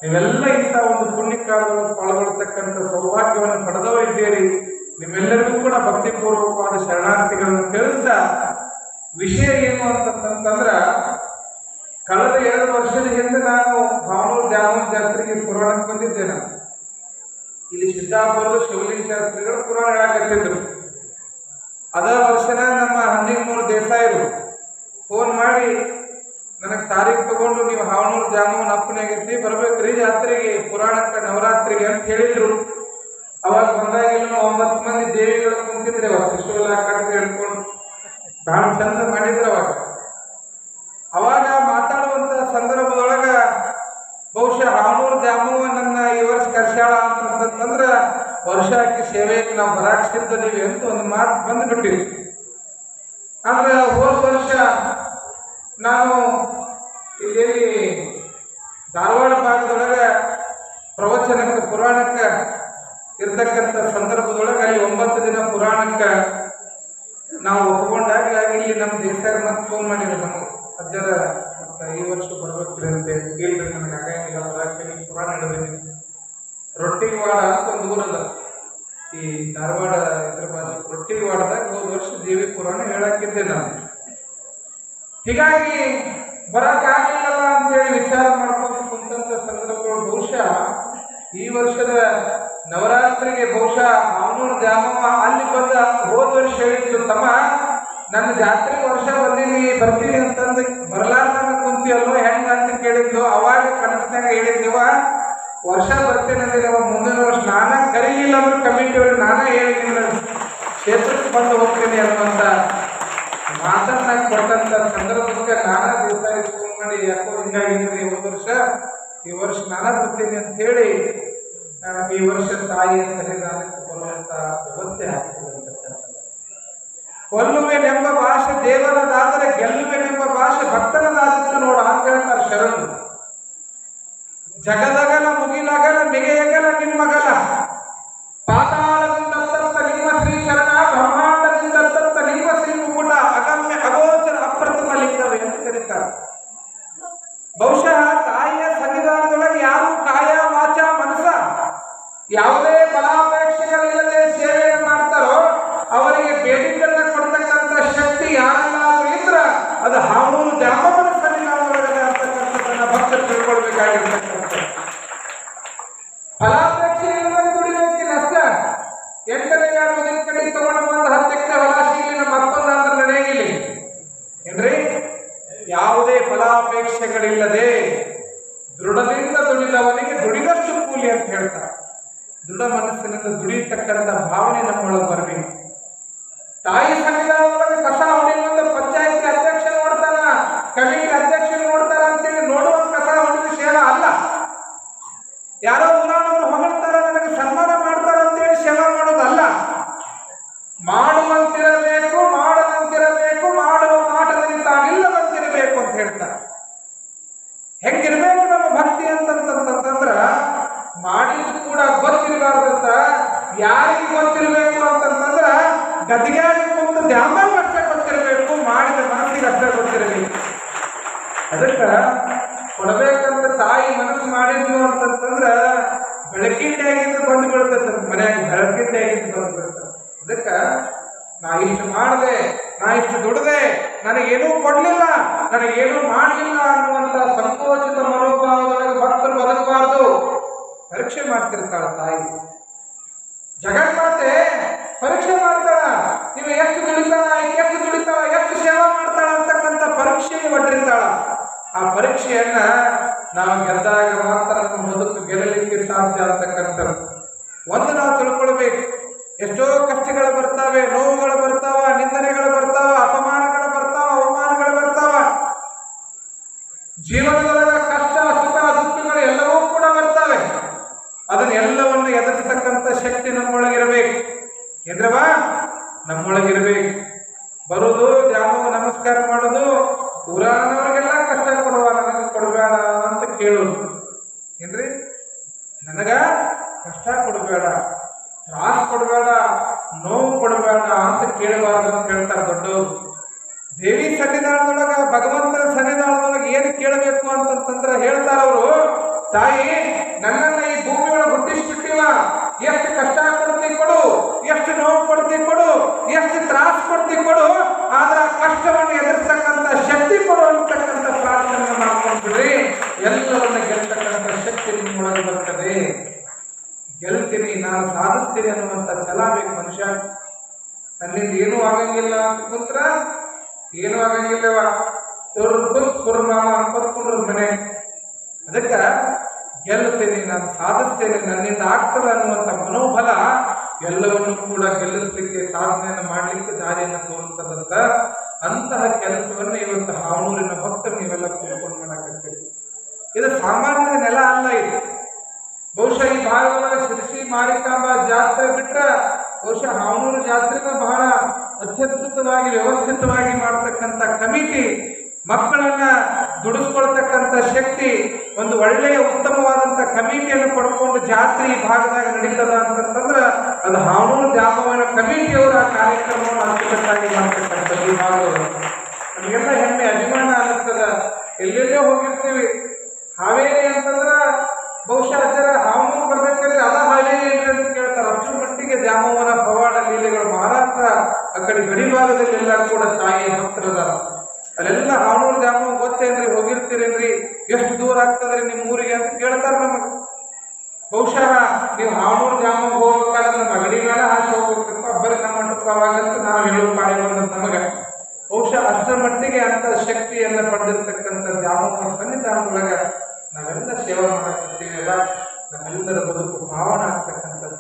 ನೀವೆಲ್ಲ ಇಂಥ ಒಂದು ಪುಣ್ಯ ಕಾರ್ಯಗಳನ್ನು ಪಾಲ್ಗೊಳ್ತಕ್ಕಂಥ ಸೌಭಾಗ್ಯವನ್ನು ಪಡೆದವರಿದ್ದೀರಿ. ನಿಮ್ಮೆಲ್ಲರಿಗೂ ಕೂಡ ಭಕ್ತಿಪೂರ್ವಕವಾದ ಶರಣಾರ್ಥಿಗಳನ್ನು ತಿಳಿಸ್ತಾ, ವಿಷಯ ಏನು ಅಂತಂದ್ರ ಕಳೆದ 2 ವರ್ಷದ ಹಿಂದೆ ನಾನು ಭಾವನೂರು ದ್ಯಾಮವ್ವ ಜಾತ್ರೆಗೆ ಪುರಾಣಕ್ಕೆ ಬಂದಿದ್ದೆ. ನಾನು ಇಲ್ಲಿ ಸಿದ್ದಾಪುರದ ಶಿವಲಿಂಗ ಶಾಸ್ತ್ರಿಗಳು ಪುರಾಣ ಹೇಳಕತ್ತಿದ್ರು. ಅದ ವರ್ಷನ ನಮ್ಮ ಹಂದಿಗನೂರು ದೇಸಾಯರು ಫೋನ್ ಮಾಡಿ ನನಗೆ ತಾರೀಖು ತಗೊಂಡು ನೀವು ಹಾವನೂರು ದ್ಯಾಮವ್ವನ ಅಪ್ಪನಾಗೈತಿ ಬರ್ಬೇಕ್ರಿ ಜಾತ್ರೆಗೆ ಪುರಾಣಕ್ಕೆ ನವರಾತ್ರಿಗೆ ಅಂತ ಹೇಳಿದ್ರು. ಅವಾಗ ಬಂದಾಗಿಲ್ಲ 9 ಮಂದಿ ದೇವಿಗಳು ಕುಂತಿದ್ರೆ ಅವಾಗ ತ್ರಿಶೂಲ ಕಟ್ಟ ಹೇಳ್ಕೊಂಡು ಬಹಳ ಚಂದ ಮಾಡಿದ್ರು. ಅವಾಗ ಮಾತಾಡುವಂತ ಸಂದರ್ಭದೊಳಗ ಬಹುಶಃ ಹಾವನೂರು ದ್ಯಾಮವ್ವ ನನ್ನ ಈ ವರ್ಷ ಕರ್ಸ್ಯಾಳ ಅಂತಂದ್ರ ವರ್ಷಕ್ಕೆ ಸೇವೆಗೆ ನಾವು ಬರಾಕ್ ಸಿದ್ಧದೀವಿ ಅಂತ ಒಂದು ಮಾತು ಬಂದ್ಬಿಟ್ಟಿವಿ. ಆದ್ರೆ ಹೋದ ವರ್ಷ ನಾನು ಇಲ್ಲಿ ಧಾರವಾಡ ಭಾಗದೊಳಗ ಪ್ರವಚನಕ್ಕೆ ಪುರಾಣಕ್ಕೆ ಇರ್ತಕ್ಕಂಥ ಸಂದರ್ಭದೊಳಗೆ ಅಲ್ಲಿ 9 ದಿನ ಪುರಾಣಕ್ಕೆ ನಾವು ಒಪ್ಪಿಕೊಂಡಾಗ ಇಲ್ಲಿ ನಮ್ಮ ದೇಸಾಯರು ಮತ್ತೆ ಫೋನ್ ಮಾಡಿದ್ರು ನಮಗೆ, ಅಜ್ಜರ ಮತ್ತು ಈ ವರ್ಷ ಬರ್ಬೇಕ್ರಿ ಅಂತ ಕೇಳಿದ್ರೆ ನನಗೆ ಆಗಂಗಿಲ್ಲ ಬರಾಕೆ ಪುರಾಣ ಹಿಡಿದೀನಿ. ರೊಟ್ಟಿವಾಡ ಅಂತ ಒಂದು ಊರಲ್ಲ ಈ ಧಾರವಾಡ ಇದ್ರ ಬಾಜು ರೊಟ್ಟಿವಾಡದಾಗ ಹೋದ ವರ್ಷ ದೇವಿ ಪುರಾಣ ಹೇಳಾಕಿದ್ದೆ ನಾನು. ಹೀಗಾಗಿ ಬರಕ್ಕಾಗಲಿಲ್ಲ ಅಂತೇಳಿ ವಿಚಾರ ಮಾಡ್ಕೊಂಡು ಕುಂತ ಸಂದರ್ಭಗಳು ಬಹುಶಃ ಈ ವರ್ಷದ ನವರಾತ್ರಿಗೆ ಬಹುಶಃ ಹಾವನೂರು ದ್ಯಾಮವ್ವ ಅಲ್ಲಿ ಬಂದ ಹೋದ ವರ್ಷ ಹೇಳಿದ್ದು, ತಮ್ಮ ನನ್ನ ಜಾತ್ರೆಗೆ ವರ್ಷ ಬರ್ತೀನಿ ಅಂತಂದು ಬರಲಾರ್ದಂಗ ಕುಂತಿಯಲ್ಲೋ ಹೆಂಗ ಅಂತ ಕೇಳಿದ್ಲು. ಅವಾಗ ಕನಸಿನಾಗ ಹೇಳಿದ್ದೆವ ವರ್ಷ ಬರ್ತೀನಿ ಅಂದ್ರೆ ಮುಂದಿನ ವರ್ಷ ನಾನ ಕರೀಲಿಲ್ಲ ಅಂದ್ರೆ ಕಮಿಟಿಯವ್ರಿಗೆ ನಾನೇ ಹೇಳಿದ್ದೀನಿ ಕ್ಷೇತ್ರಕ್ಕೆ ಬಂದು ಹೋಗ್ತೀನಿ ಅನ್ನುವಂತ ಮಾತನ್ನ ಕೊಟ್ಟಂತ ಸಂದರ್ಭಕ್ಕೆ ನಾನಾ ದಿವಸ ಫೋನ್ ಮಾಡಿ ಯಾಕೋ ಹಿಂಗಾಗಿದ್ರಿ ಹೋದ ವರ್ಷ ಈ ವರ್ಷ ನಾನಾ ಬರ್ತೀನಿ ಅಂತ ಹೇಳಿ ಈ ವರ್ಷ ತಾಯಿಯ ಸನ್ನಿಧಾನಕ್ಕೆ ಬರುವಂತ ವ್ಯವಸ್ಥೆ ಆಗ್ತದೆ. ಕೊಲ್ಲುವೆನೆಂಬ ಭಾಷೆ ದೇವರದಾದರೆ ಗೆಲ್ಲುವೆನೆಂಬ ಭಾಷೆ ಭಕ್ತನದಾದಿತ್ತು ನೋಡ ಅಂತ ಹೇಳ್ತಾರೆ ಶರಣರು. ಜಗದಗಲ ಮುಗಿಲಗಲ ಮಿಗೆಯಗಲ ನಿಮ್ಮಗಲ ಪಾತಾಳದಿಂದ ತತ್ತ ನಿಮ್ಮ ಶ್ರೀ ಶರಣ, ಬ್ರಹ್ಮಾಂಡದಿಂದ ತತ್ತ ನಿಮ್ಮ ಶ್ರೀ ಮುಕುಟ, ಅಗಮ್ಯ ಅಗೋಚರ ಅಪ್ರತಿಮ ಲಿಂಗವೇ ಅಂತ ಕರೀತಾರೆ. ಬಹುಶಃ ತಾಯಿಯ ಸನ್ನಿಧಾನದೊಳಗೆ ಯಾರು ಕಾಯ ವಾಚ ಮನಸ ಯಾವುದೇ ಫಲಾಪೇಕ್ಷೆಗಳಿಲ್ಲದೆ ಸೇವೆಯನ್ನು ಮಾಡ್ತಾರೋ ಅವರಿಗೆ ಬೇಡಿಕೆಗಳನ್ನ ಕೊಡ್ತಕ್ಕಂಥ ಶಕ್ತಿ ಯಾರನ್ನಾದ್ರೂ ಇದ್ರ ಅದು ಹಾವನೂರು ದ್ಯಾಮವ್ವನ ಸನ್ನಿಧಾನದೊಳಗೆ ಅಂತಕ್ಕಂಥದ್ದನ್ನ ಭಕ್ತರು ತಿಳ್ಕೊಳ್ಬೇಕಾಗಿರ್ತಕ್ಕಂಥ. ಫಲಾಪೇಕ್ಷೆ ಇಲ್ಲದೆ ದುಡಿಬೇಕಿಲ್ಲ ಅಷ್ಟ. 8ನೇ ದಿನ ಕಡೆ ತಗೊಂಡು ಬಂದು 10 ಎಕರೆ ಹೊಲ ಸಿಗಲಿ ನಮ್ಮ ಅಪ್ಪಂದಾದ್ರೆ ನಡೆಯಂಗಿಲ್ಲ ಏನ್ರಿ. ಯಾವುದೇ ಫಲಾಪೇಕ್ಷೆಗಳಿಲ್ಲದೆ ದೃಢದಿಂದ ದುಡಿದವನಿಗೆ ದುಡಿದಷ್ಟು ಕೂಲಿ ಅಂತ ಹೇಳ್ತಾರೆ. ದೃಢ ಮನಸ್ಸಿನಿಂದ ದುಡಿಯತಕ್ಕಂಥ ಭಾವನೆ ನಮ್ಮೊಳಗೆ ಬರಬೇಕು. ತಾಯಿ ಸನ್ನಿಧಾನದೊಳಗೆ ಕಸ ಹೊಡೆಯುವಂತ ಪಂಚಾಯತಿ ಅಧ್ಯಕ್ಷ ನೋಡ್ತಾನ, ಕಮಿಟಿ ಅಧ್ಯಕ್ಷ ನೋಡ್ತಾರ ಅಂತೇಳಿ ನೋಡುವಂತ ಕಸ ಹೊಡೆದ ಸೇವಾ ಅಲ್ಲ. ಯಾರೋ ಊರಾನವರು ಹೊಗಳ್ತಾರ ನನಗೆ ಸನ್ಮಾನ ಮಾಡ್ತಾರ ಅಂತೇಳಿ ಸೇವಾ ಮಾಡೋದಲ್ಲ. ಮಾಡುವಂತಿರಬೇಕು, ಮಾಡದಂತಿರಬೇಕು, ಮಾಡುವ ಮಾಟದಲ್ಲಿ ತಾವಿಲ್ಲದಂತಿರಬೇಕು ಅಂತ ಹೇಳ್ತಾರೆ. ಹೆಂಗಿರ್ಬೇಕು ನಮ್ಮ ಭಕ್ತಿ ಅಂತಂತಂದ್ರ ಮಾಡಿದ್ದು ಕೂಡ ಗೊತ್ತಿರಬಾರ್ದಂತ. ಯಾರಿಗೆ ಗೊತ್ತಿರಬೇಕು ಅಂತಂತಂದ್ರ ಗದಿಗಾಡಿ ಕುಂತು ದ್ಯಾಮವ್ವ ಅಷ್ಟೇ ಗೊತ್ತಿರಬೇಕು, ಮಾಡಿದ ಮನಸ್ಸಿಗೆ ಅಷ್ಟೇ ಗೊತ್ತಿರಬೇಕು. ಅದಕ್ಕ ಕೊಡಬೇಕಂತ ತಾಯಿ ಮನಸ್ಸು ಮಾಡಿದ್ಲು ಅಂತಂತಂದ್ರ ಬೆಳಕಿಂಡೆ ಆಗಿದ್ದು ಬಂದು ಬೀಳ್ತದ ಮನ್ಯಾಗ, ಬೆಳಕಿಂಡೆ ಆಗಿದ್ದು ಬಂದು ಬೀಳ್ತದೆ. ಅದಕ್ಕ ನಾ ಇಷ್ಟು ಮಾಡಿದೆ, ನಾ ಇಷ್ಟು ದುಡ್ದೆ, ನನಗೇನೂ ಕೊಡ್ಲಿಲ್ಲ, ನನಗೇನೂ ಮಾಡಲಿಲ್ಲ ಅನ್ನುವಂತ ಸಂಕೋಚಿತ ಮನೋಭಾವದೊಳಗೆ ಭಕ್ತರು ಬದುಕಬಾರ್ದು. ಪರೀಕ್ಷೆ ಮಾಡ್ತಿರ್ತಾಳ ತಾಯಿ. ಜಗನ್ಮಾತೆ ಪರೀಕ್ಷೆ ಮಾಡ್ತಾಳ. ನೀವು ಎಷ್ಟು ದುಡಿತಾಳ, ಎಷ್ಟು ದುಡಿತಾಳ, ಎಷ್ಟು ಸೇವಾ ಮಾಡ್ತಾಳ ಅಂತಕ್ಕಂಥ ಪರೀಕ್ಷೆಗೆ ಒಡ್ಡಿರ್ತಾಳ. ಆ ಪರೀಕ್ಷೆಯನ್ನ ನಾವು ಗೆದ್ದಾಗ ಮಾತ್ರ ನಮ್ಮ ಬದುಕು ಗೆಲ್ಲಲಿಕ್ಕೆ ಸಾಧ್ಯ ಅಂತಕ್ಕಂಥದ್ದು ಒಂದು ನಾವು ತಿಳ್ಕೊಳ್ಬೇಕು. ಎಷ್ಟೋ ಕಷ್ಟಗಳು ಬರ್ತಾವೆ, ನೋವುಗಳು ಬರ್ತಾವ, ನಿಂದನೆಗಳು ಬರ್ತಾವ, ಅಪಮಾನಗಳು ಬರ್ತಾವ, ಅವಮಾನಗಳು ಬರ್ತಾವ. ಜೀವನದೊಳಗ ಕಷ್ಟ ಸುಖ ದುಃಖಗಳು ಎಲ್ಲವೂ ಕೂಡ ಬರ್ತವೆ. ಅದನ್ನೆಲ್ಲವನ್ನು ಎದುರಿಸತಕ್ಕಂಥ ಶಕ್ತಿ ನಮ್ಮೊಳಗಿರಬೇಕು. ಏನ್ರವ ನಮ್ಮೊಳಗಿರ್ಬೇಕು. ಬರುದು ದ್ಯಾಮವ್ವ ನಮಸ್ಕಾರ ಮಾಡೋದು, ಊರಾನವ್ರಿಗೆಲ್ಲ ಕಷ್ಟ ಕೊಡುವ, ನನಗೆ ಕೊಡಬೇಡ ಅಂತ ಕೇಳೋದು ಏನ್ರಿ. ನನಗ ಕಷ್ಟ ಕೊಡಬೇಡ, ತ್ರಾಸ ಕೊಡಬೇಡ, ನೋವು ಕೊಡಬೇಡ ಅಂತ ಕೇಳಬಾರ್ದು ಅಂತ ಹೇಳ್ತಾರೆ ದೊಡ್ಡವರು. ದೇವಿ ಸನ್ನಿಧಾನದೊಳಗ, ಭಗವಂತನ ಸನ್ನಿಧಾನದೊಳಗೆ ಏನು ಕೇಳಬೇಕು ಅಂತಂತಂದ್ರೆ ಹೇಳ್ತಾರ ಅವರು, ತಾಯಿ ನನ್ನನ್ನ ಈ ಭೂಮಿಯೊಳಗೆ ಹುಟ್ಟಿಸ್ಬಿಟ್ಟಿವ, ಎಷ್ಟು ಕಷ್ಟ ಕೊಡ್ತಿ ಕೊಡು, ಎಷ್ಟು ನೋವು ಕೊಡ್ತಿ ಕೊಡು, ಎಷ್ಟು ತ್ರಾಸ ಕೊಡ್ತಿ ಕೊಡು, ಆದ್ರೆ ಆ ಕಷ್ಟವನ್ನು ಎದುರಿಸ್ತಕ್ಕಂಥ ಶಕ್ತಿ ಕೊಡು ಅಂತಕ್ಕಂಥ ಪ್ರಾರ್ಥನೆ ಮಾಡ್ಕೊಂಡ್ಬಿಡ್ರಿ, ಎಲ್ಲವನ್ನ ಗೆಲ್ತಕ್ಕಂಥ ಶಕ್ತಿ ನಿಮ್ಮೊಳಗೆ ಬರ್ತದೆ. ಗೆಲ್ತೀನಿ, ನಾನು ಸಾಧಿಸ್ತೀನಿ ಅನ್ನುವಂಥ ಛಲ ಬೇಕು ಮನುಷ್ಯ. ನನ್ನಿಂದ ಏನೂ ಆಗಂಗಿಲ್ಲ ಅಂತ ಕುಂತ್ರ ಏನೂ ಆಗಂಗಿಲ್ಲವ, ಕುರ್ಮಾಮ ಅನ್ಕೊಂಡ್ರು ಮನೆ. ಅದಕ್ಕೆ ಗೆಲ್ಲುತ್ತೇನೆ, ನಾನು ಸಾಧಿಸ್ತೇನೆ, ನನ್ನಿಂದ ಆಗ್ತದೆ ಅನ್ನುವಂಥ ಮನೋಬಲ ಎಲ್ಲವನ್ನು ಕೂಡ ಗೆಲ್ಲಿಸಲಿಕ್ಕೆ, ಸಾಧನೆಯನ್ನು ಮಾಡಲಿಕ್ಕೆ ದಾರಿಯನ್ನು ತೋರಿಸ್ತದಂತ. ಅಂತಹ ಕೆಲಸವನ್ನು ಇವತ್ತು ಹಾವನೂರಿನ ಭಕ್ತರು ನೀವೆಲ್ಲ ಕೂತ್ಕೊಂಡು ಮಾಡಾಕತ್ತೀರಿ. ಇದು ಸಾಮಾನ್ಯ ನೆಲ ಅಲ್ಲ. ಇದು ಬಹುಶಃ ಈ ಭಾಗದೊಳಗೆ ಶಿರಸಿ ಮಾರಿಕಾಂಬ ಜಾತ್ರೆ ಬಿಟ್ರೆ ಬಹುಶಃ ಹಾವನೂರು ಜಾತ್ರೆನ ಬಹಳ ಅತ್ಯದ್ಭುತವಾಗಿ ವ್ಯವಸ್ಥಿತವಾಗಿ ಮಾಡತಕ್ಕಂಥ ಕಮಿಟಿ, ಮಕ್ಕಳನ್ನ ದುಡಿಸ್ಕೊಳ್ತಕ್ಕಂಥ ಶಕ್ತಿ, ಒಂದು ಒಳ್ಳೆಯ ಉತ್ತಮವಾದಂಥ ಕಮಿಟಿಯನ್ನು ಪಡ್ಕೊಂಡು ಜಾತ್ರೆ ಈ ಭಾಗದಾಗ ನಡೀತದ ಅಂತಂದ್ರೆ ಅದು ಹಾವನೂರು ಜಾಗವನ ಕಮಿಟಿಯವರ ಕಾರ್ಯಕ್ರಮವನ್ನು ಅಚ್ಚುಕಟ್ಟಾಗಿ ಮಾಡ್ತಕ್ಕಂಥದ್ದು. ಈ ಭಾಗದವರು ನಮಗೆಲ್ಲ ಹೆಮ್ಮೆ, ಅಭಿಮಾನ ಅನ್ನಿಸ್ತದ. ಎಲ್ಲೆಲ್ಲೋ ಹೋಗಿರ್ತೀವಿ. ಹಾವೇರಿ ಅಂತಂದ್ರೆ ಬಹುಶಃ ಅಚ್ಚರ ಹಾವನೂರು ಬರ್ಬೇಕಾದ್ರೆ ಅದ ಹಾವೇರಿ ಅಂತ ಕೇಳ್ತಾರೆ. ಅಷ್ಟರ ಮಟ್ಟಿಗೆ ದ್ಯಾಮವ್ವನ ಪವಾಡ ಲೀಲೆಗಳು ಮಹಾರಾಷ್ಟ್ರ ಆ ಕಡೆ ಗಡಿ ಭಾಗದಲ್ಲಿ ಎಲ್ಲ ಕೂಡ ತಾಯಿಯ ಭಕ್ತರದ. ಅಲ್ಲೆಲ್ಲ ಹಾವನೂರು ದ್ಯಾಮವ್ವ ಗೊತ್ತೇನ್ರಿ, ಹೋಗಿರ್ತೀರೇನ್ರಿ, ಎಷ್ಟು ದೂರ ಆಗ್ತದ್ರಿ ನಿಮ್ಮ ಊರಿಗೆ ಅಂತ ಕೇಳ್ತಾರೆ ನಮಗೆ. ಬಹುಶಃ ನೀವು ಹಾವನೂರು ದ್ಯಾಮವ್ವ ಹೋಗ್ಬೇಕಾದ್ರೆ ನಮ್ಮ ಅಗಡಿ ಮೇಲೆ ಆಸೆ ಹೋಗ್ಬೇಕಪ್ಪ, ಬರೀ ನಮ್ಮ ಮಟ್ಟವಾಗಂತ ನಾವು ಹೇಳೋ ಪಾಡಿ ಬಂದಂತ ನಮಗೆ. ಬಹುಶಃ ಅಷ್ಟರ ಮಟ್ಟಿಗೆ ಅಂತ ಶಕ್ತಿಯನ್ನು ಪಡೆದಿರ್ತಕ್ಕಂಥ ದ್ಯಾಮವ್ವನ ಸನ್ನಿಧಾನದೊಳಗೆ ನಾವೆಲ್ಲ ಸೇವೆ ಮಾಡಕ್ಕಿರ್ತೀವಲ್ಲ, ನಮ್ಮೆಲ್ಲರ ಬದುಕು ಭಾವನೆ ಆಗ್ತಕ್ಕಂಥದ್ದು.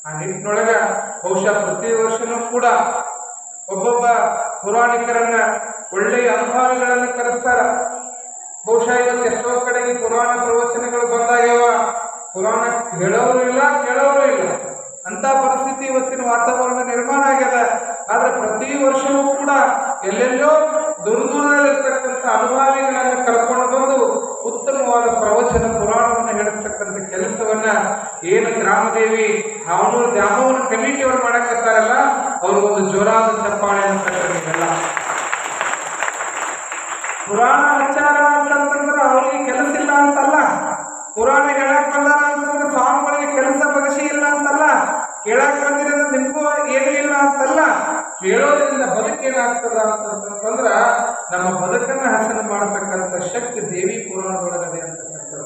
ಆ ನಿಟ್ಟಿನೊಳಗೆ ಬಹುಶಃ ಪ್ರತಿ ವರ್ಷನೂ ಕೂಡ ಒಬ್ಬೊಬ್ಬ ಪುರಾಣಿಕರನ್ನ, ಒಳ್ಳೆಯ ಅನುಭವಿಗಳನ್ನು ಕರೆಸ್ತಾರ. ಬಹುಶಃ ಇವತ್ತು ಎಷ್ಟೋ ಕಡೆಗೆ ಪುರಾಣ ಪ್ರವಚನಗಳು ಬಂದಾಗ್ಯವ, ಪುರಾಣ ಹೇಳೋರು ಇಲ್ಲ, ಕೇಳೋರು ಇಲ್ಲ, ಅಂತ ಪರಿಸ್ಥಿತಿ ಇವತ್ತಿನ ವಾತಾವರಣ ನಿರ್ಮಾಣ ಆಗ್ಯದ. ಆದ್ರೆ ಪ್ರತಿ ವರ್ಷವೂ ಕೂಡ ಎಲ್ಲೆಲ್ಲೋ ದೂರದಲ್ಲಿರ್ತಕ್ಕಂಥ ಅನುಭವಿಗಳನ್ನು ಕರ್ಕೊಂಡು ಬಂದು ಉತ್ತಮವಾದ ಪ್ರವಚನ ಪುರಾಣವನ್ನು ಹೇಳಿಸ್ತಕ್ಕಂಥ ಕೆಲಸವನ್ನ ಏನು ಗ್ರಾಮದೇವಿ ಹಾವನೂರು ದ್ಯಾಮವ್ವನ ಕಮಿಟಿಯವರು ಮಾಡಕತ್ತಾರಲ್ಲ, ಅವ್ರಿಗೊಂದು ಜೋರಾದ ಚಪ್ಪಾಳೆ ಅಂತಕ್ಕಂಥದ್ದೆಲ್ಲ. ಪುರಾಣ ವಿಚಾರ ಅಂತಂದ್ರೆ ಅವ್ರಿಗೆ ಕೆಲಸ ಇಲ್ಲ ಅಂತಲ್ಲ, ಪುರಾಣ ಹೇಳಕ್ ಬಂದಾರ ಅಂತಂದ್ರೆ ಸ್ವಾಮಿಗಳಿಗೆ ಕೆಲಸ ಬಗಸಿ ಇಲ್ಲ ಅಂತಲ್ಲ, ಕೇಳಕ್ ಬಂದಿರೋದು ನಿಮಗೂ ಏನೂ ಇಲ್ಲ ಅಂತಲ್ಲ, ಕೇಳೋದ್ರಿಂದ ಬದುಕೇನಾಗ್ತದ ಅಂತಂದ್ರ ನಮ್ಮ ಬದುಕನ್ನ ಹಸನು ಮಾಡತಕ್ಕಂಥ ಶಕ್ತಿ ದೇವಿ ಪುರಾಣದೊಳಗದೆ ಅಂತಕ್ಕಂಥದ್ದು.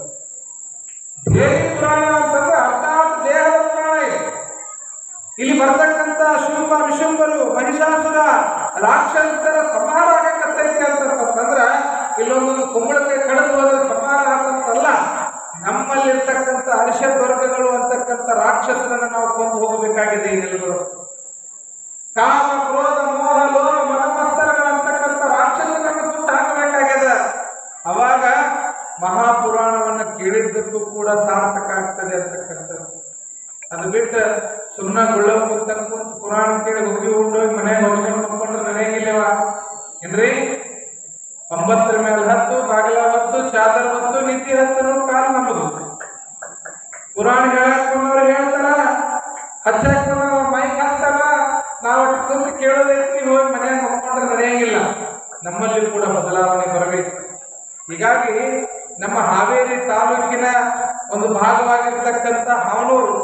ದೇವಿ ಪುರಾಣ ಅಂತಂದ್ರೆ ಅರ್ಥಾತ್ ದೇಹದ ಪುರಾಣ. ಇಲ್ಲಿ ಬರ್ತಕ್ಕಂಥ ಶುಂಭ ವಿಶುಂಭರು, ಮಹಿಷಾಸುರ, ರಾಕ್ಷಸರ ಸಂಹಾರ ಆಗಕತ್ತೈತಿ ಅಂತಂದ್ರ ಇಲ್ಲೊಂದೊಂದು ಕುಂಬಳಕ್ಕೆ ಕಳೆದು ಹೋದ್ರೆ ಸಂಹಾರ ಆಗಂತಲ್ಲ, ನಮ್ಮಲ್ಲಿರ್ತಕ್ಕಂಥ ಅರಿಷಡ್ ವರ್ಗಗಳು ಅಂತಕ್ಕಂಥ ರಾಕ್ಷಸರನ್ನು ನಾವು ಕೊಂದು ಹೋಗಬೇಕಾಗಿದೆ. ಇದೆಲ್ಲರೂ ಕಾಮ ಕ್ರೋಧ ಮೋಹ ಲೋಹ ಮನಮತ್ಸರಗಳಂತಕ್ಕಂಥ ರಾಕ್ಷಸರನ್ನು ಸುಟ್ಟು ಹಾಕಬೇಕಾಗಿದೆ. ಅವಾಗ ಮಹಾಪುರಾಣವನ್ನು ಕೇಳಿದ್ದಕ್ಕೂ ಕೂಡ ಸಾರ್ಥಕ ಆಗ್ತದೆ ಅಂತಕ್ಕಂಥದ್ದು. ಅದು ಬಿಟ್ಟು ಸುಮ್ಮನೆ ಗುಳ್ಳವ್ ಕೂತಂತ ಪುರಾಣ ಕೇಳಿ ಹೋಗಿ ಉಂಡೋಗಿ ಮನೆಗೆ ಹೊಡ್ಕೊಂಡು ಮಕ್ಕೊಂಡ್ರೆ ನಡೆಯಂಗಿಲ್ಲವ ಏನ್ರಿ. 9 ಮೇಲೆ 10, ಬಾಗಿಲ 10, ಚಾದರ್ 10, ನಿತ್ಯ 10 ಕಾಲ ನಮ್ಮದು. ಪುರಾಣ ಹೇಳಕ್ಕೊಂಡವ್ರು ಹೇಳ್ತಾರ, ಹಚ್ಚಕ್ ಮೈಕ್ ಹಾಕ್ತಾರ, ನಾವು ಕುಂತು ಕೇಳೋದೈತಿ, ಹೋಗಿ ಮನೆಯಾಗ ಮಕ್ಕೊಂಡ್ರೆ ನಡೆಯಂಗಿಲ್ಲ. ನಮ್ಮಲ್ಲಿ ಕೂಡ ಬದಲಾವಣೆ ಬರಬೇಕು. ಹೀಗಾಗಿ ನಮ್ಮ ಹಾವೇರಿ ತಾಲೂಕಿನ ಒಂದು ಭಾಗವಾಗಿರ್ತಕ್ಕಂಥ ಹಾವನೂರು,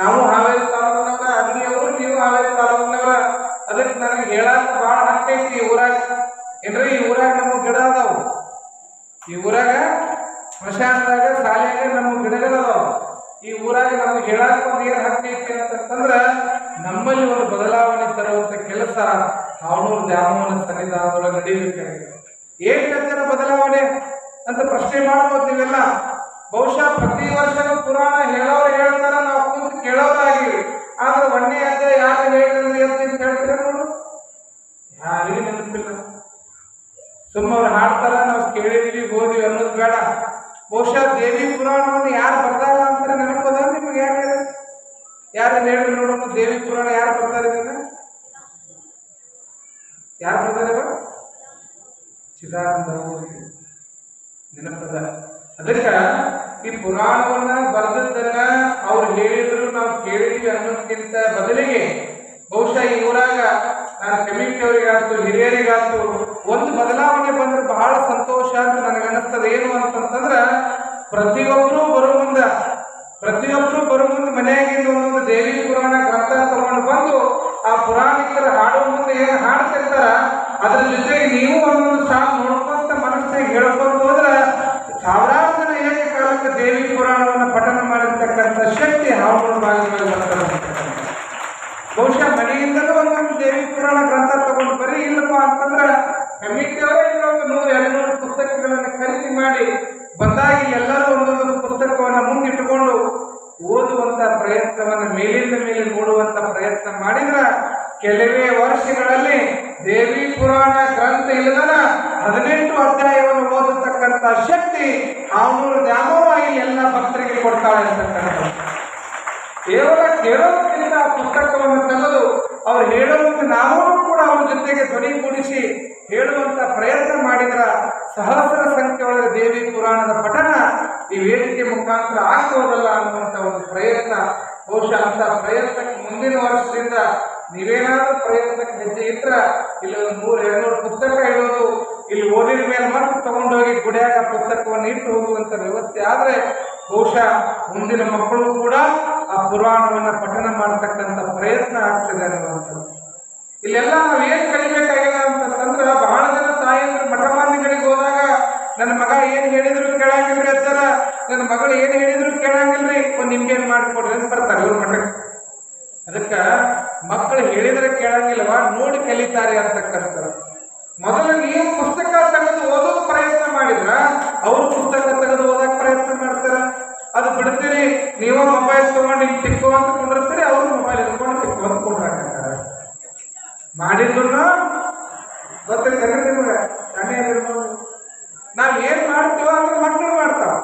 ನಾವು ಹಾವೇರಿ ತಾಲೂಕಿನವರ, ಅಗ್ನಿಯವರು, ನೀವು ಹಾವೇರಿ ತಾಲೂಕಿನವರ. ಅದಕ್ಕೆ ನನಗೆ ಹೇಳಕ್ ಬಹಳ ಹಕ್ಕೈತಿ. ಈ ಊರಾಗ ಏನ್ರಿ, ಈ ಊರಾಗ ನಮ್ಮ ಗಿಡ ಅದಾವು, ಈ ಊರಾಗ ಸ್ಮಶಾನದಾಗ ಶಾಲೆಯಾಗ ನಮ್ಮ ಗಿಡಗಳದಾವ. ಈ ಊರಾಗ ನಮ್ಗೆ ಹೇಳಕ್ ಒಂದು ಏನು ಹಕ್ಕೈತಿ ಅಂತಂದ್ರ ನಮ್ಮಲ್ಲಿ ಒಂದು ಬದಲಾವಣೆ ತರುವಂತ ಕೆಲಸ ಹಾವನೂರು ದ್ಯಾಮವ್ವನ ಸನ್ನಿಧಾನದೊಳಗೆ ನಡೀಬೇಕಾಗಿದೆ. ಏನ್ ಹೆಚ್ಚಿನ ಬದಲಾವಣೆ ಅಂತ ಪ್ರಶ್ನೆ ಮಾಡ್ಬೋದು ನೀವೆಲ್ಲ. ಬಹುಶಃ ಪ್ರತಿ ವರ್ಷನೂ ಪುರಾಣ ಹೇಳೋರು ಹೇಳ್ತಾರ, ನಾವು ಕೂತು ಕೇಳೋರಾಗಿವಿ. ಆದ್ರೆ ಒಂದೇ ಅಧ್ಯಾಯ ಯಾರು ಹೇಳಿದ್ರಿ ಅಂತ ಹೇಳ್ತೀರ ನೋಡು, ಯಾರಿಗೂ ನೆನಪಿಲ್ಲ. ಸುಮ್ಮ ಅವ್ರು ಹಾಡ್ತಾರ, ನಾವು ಕೇಳಿದೀವಿ ಓದಿವಿ ಅನ್ನೋದು ಬೇಡ. ಬಹುಶಃ ದೇವಿ ಪುರಾಣವನ್ನು ಯಾರು ಬರ್ದಾರ ಅಂತಾರೆ ನೆನಪದ ನಿಮಗೆ? ಯಾರು ಹೇಳಿ ನೋಡೋಣ, ದೇವಿ ಪುರಾಣ ಯಾರು ಬರ್ತಾರೆ? ಇದನ್ನ ಯಾರು ಬರ್ತಾರೆ? ಚಿದಾನಂದ ನೆನಪದ. ಅದಕ್ಕೆ ಈ ಪುರಾಣವನ್ನ ಬರೆದದ್ದನ್ನ ಅವ್ರು ಹೇಳಿದ್ರು ನಾವು ಕೇಳಿದ್ವಿ ಅನ್ನೋದಕ್ಕಿಂತ ಬದಲಿಗೆ ಬಹುಶಃ ಈ ಊರಾಗ ನಾನು ಕಮಿಟಿಯವರಿಗಾಯ್ತು ಹಿರಿಯರಿಗಾಯ್ತು ಒಂದು ಬದಲಾವಣೆ ಬಂದ್ರೆ ಬಹಳ ಸಂತೋಷ ಅಂತ ನನಗನ್ನಿಸ್ತದೆ. ಏನು ಅಂತಂತಂದ್ರ ಪ್ರತಿಯೊಬ್ಬರು ಬರೋ ಮುಂದೆ ಮನೆಯಾಗಿಂದ ಒಂದೊಂದು ದೇವಿ ಪುರಾಣ ಗ್ರಂಥ ತಗೊಂಡು ಬಂದು ಆ ಪುರಾಣಿಕರ ಹಾಡೋ ಮುಂದೆ ಏನು ಹಾಡ್ತಿರ್ತಾರ ಅದ್ರ ಜೊತೆಗೆ ನೀವು ಒಂದೊಂದು ಸಾಲು ನೋಡ್ಕೊಂತ ಮನಸ್ಸಿಗೆ ಹೇಳ್ಕೊಂಡು ಹೋದ್ರೆ ಸಾವಿರಾರು ಜನ ಏಕಕಾಲಕ್ಕೆ ದೇವಿ ಪುರಾಣವನ್ನು ಪಠನ ಮಾಡಿರ್ತಕ್ಕಂಥ ಶಕ್ತಿ ಹಾವುಗಳ ಭಾಗದಲ್ಲಿ ಬರ್ತಾರೆ. ಬಹುಶಃ ಮನೆಯಿಂದಲೂ ಒಂದೊಂದು ದೇವಿ ಪುರಾಣ ಗ್ರಂಥ ತಗೊಂಡು ಬರೀ ಇಲ್ಲಪ್ಪ ಅಂತಂದ್ರೆ ಕಮಿಟಿಯವರೇ ಒಂದು 100-200 ಪುಸ್ತಕಗಳನ್ನು ಖರೀದಿ ಮಾಡಿ ಬಂದಾಗ ಎಲ್ಲರೂ ಒಂದೊಂದು ಪುಸ್ತಕವನ್ನು ಮುಂದಿಟ್ಟುಕೊಂಡು ಓದುವಂತ ಪ್ರಯತ್ನವನ್ನು ಮೇಲಿಂದ ಮೇಲೆ ನೋಡುವಂತ ಪ್ರಯತ್ನ ಮಾಡಿದ್ರೆ ಕೆಲವೇ ವರ್ಷಗಳಲ್ಲಿ ದೇವಿ ಪುರಾಣ ಗ್ರಂಥ ಇಲ್ಲದನ 18 ಅಧ್ಯಾಯವನ್ನು ಓದತಕ್ಕಂಥ ಶಕ್ತಿ ಅವನು ದ್ಯಾಮವಾಗಿ ಎಲ್ಲ ಭಕ್ತರಿಗೆ ಕೊಡ್ತಾಳೆ ಅಂತಕ್ಕಂಥ. ಕೇವಲ ಕೇಳೋದಕ್ಕಿಂತ ಆ ಪುಸ್ತಕವನ್ನು ತೆಗೆದು ಅವ್ರು ಹೇಳುವಂತೆ ನಾವು ಕೂಡ ಅವ್ರ ಜೊತೆಗೆ ಧ್ವನಿಗೂಡಿಸಿ ಹೇಳುವಂತ ಪ್ರಯತ್ನ ಮಾಡಿದ್ರ ಸಹಸ್ರ ಸಂಖ್ಯೆಯೊಳಗೆ ದೇವಿ ಪುರಾಣದ ಪಠಣ ಈ ವೇದಿಕೆ ಮುಖಾಂತರ ಆಗ್ಬೋದಲ್ಲ ಅನ್ನುವಂಥ ಒಂದು ಪ್ರಯತ್ನ. ಬಹುಶಃ ಅಂತ ಪ್ರಯತ್ನಕ್ಕೆ ಮುಂದಿನ ವರ್ಷದಿಂದ ನೀವೇನಾದ್ರೂ ಪ್ರಯತ್ನಕ್ಕೆ ಹೆಜ್ಜೆ ಇಟ್ರ ಇಲ್ಲಿ ಒಂದು 100-200 ಪುಸ್ತಕ ಇಡೋದು, ಇಲ್ಲಿ ಓದಿದ ಮೇಲೆ ಮತ್ತೆ ತಗೊಂಡೋಗಿ ಗುಡಿಯಾಗ ಪುಸ್ತಕವನ್ನು ಇಟ್ಟು ಹೋಗುವಂತ ವ್ಯವಸ್ಥೆ ಆದ್ರೆ ಬಹುಶಃ ಮುಂದಿನ ಮಕ್ಕಳು ಕೂಡ ಆ ಪುರಾಣವನ್ನ ಪಠನ ಮಾಡತಕ್ಕಂಥ ಪ್ರಯತ್ನ ಆಗ್ತದೆ ಅನ್ನುವಂಥದ್ದು. ಇಲ್ಲೆಲ್ಲ ನಾವು ಏನ್ ಕಲಿಬೇಕಾಗಿದೆ ಅಂತಂದ್ರೆ ಬಹಳ ಜನ ತಾಯಿಯಂದ್ರೆ ಮಠಮಾನ್ಯಗಳಿಗೆ ಹೋದಾಗ ನನ್ನ ಮಗ ಏನ್ ಹೇಳಿದ್ರು ಕೇಳಂಗಿಲ್ರಿ ಅಜ್ಜರ, ನನ್ನ ಮಗಳು ಏನ್ ಹೇಳಿದ್ರು ಕೇಳಂಗಿಲ್ರಿ, ಒಂದು ನಿಮ್ಗೇನ್ ಮಾಡ್ಕೊಡ್ರಿ ಅಂತ ಬರ್ತಾರೆ ಇವ್ರ ಮಠಕ್ಕೆ. ಅದಕ್ಕ ಮಕ್ಕಳು ಹೇಳಿದ್ರೆ ಕೇಳಂಗಿಲ್ವಾ, ನೋಡಿ ಕಲಿತಾರೆ ಅಂತಕ್ಕಂಥದ್ದು. ಮೊದಲು ನೀವು ಪುಸ್ತಕ ತೆಗೆದು ಓದೋದು ಪ್ರಯತ್ನ ಮಾಡಿದ್ರ ಅವರು ಪುಸ್ತಕ ತೆಗೆದು ಓದಕ್ ಪ್ರಯತ್ನ ಮಾಡ್ತಾರ. ಅದು ಬಿಡ್ತೀರಿ ನೀವು ಮೊಬೈಲ್ ತಗೊಂಡು ಹಿಂಗೆ ಟಿಕ್ಕು ಅಂತ ಕೊಂಡಿರ್ತೀರಿ, ಅವರು ಮೊಬೈಲ್ ಇಟ್ಕೊಂಡು ಟಿಕ್ಕು ಅಂತ ಕೊಂಡ್ರಾಕ್ತಾರೆ. ಮಾಡಿದ್ರು ಗೊತ್ತಿಲ್ಲ ನಿಮ್ಗೆ ನಾವ್ ಏನ್ ಮಾಡ್ತೀವೋ ಅಂದ್ರೆ ಮಕ್ಕಳು ಮಾಡ್ತಾವ.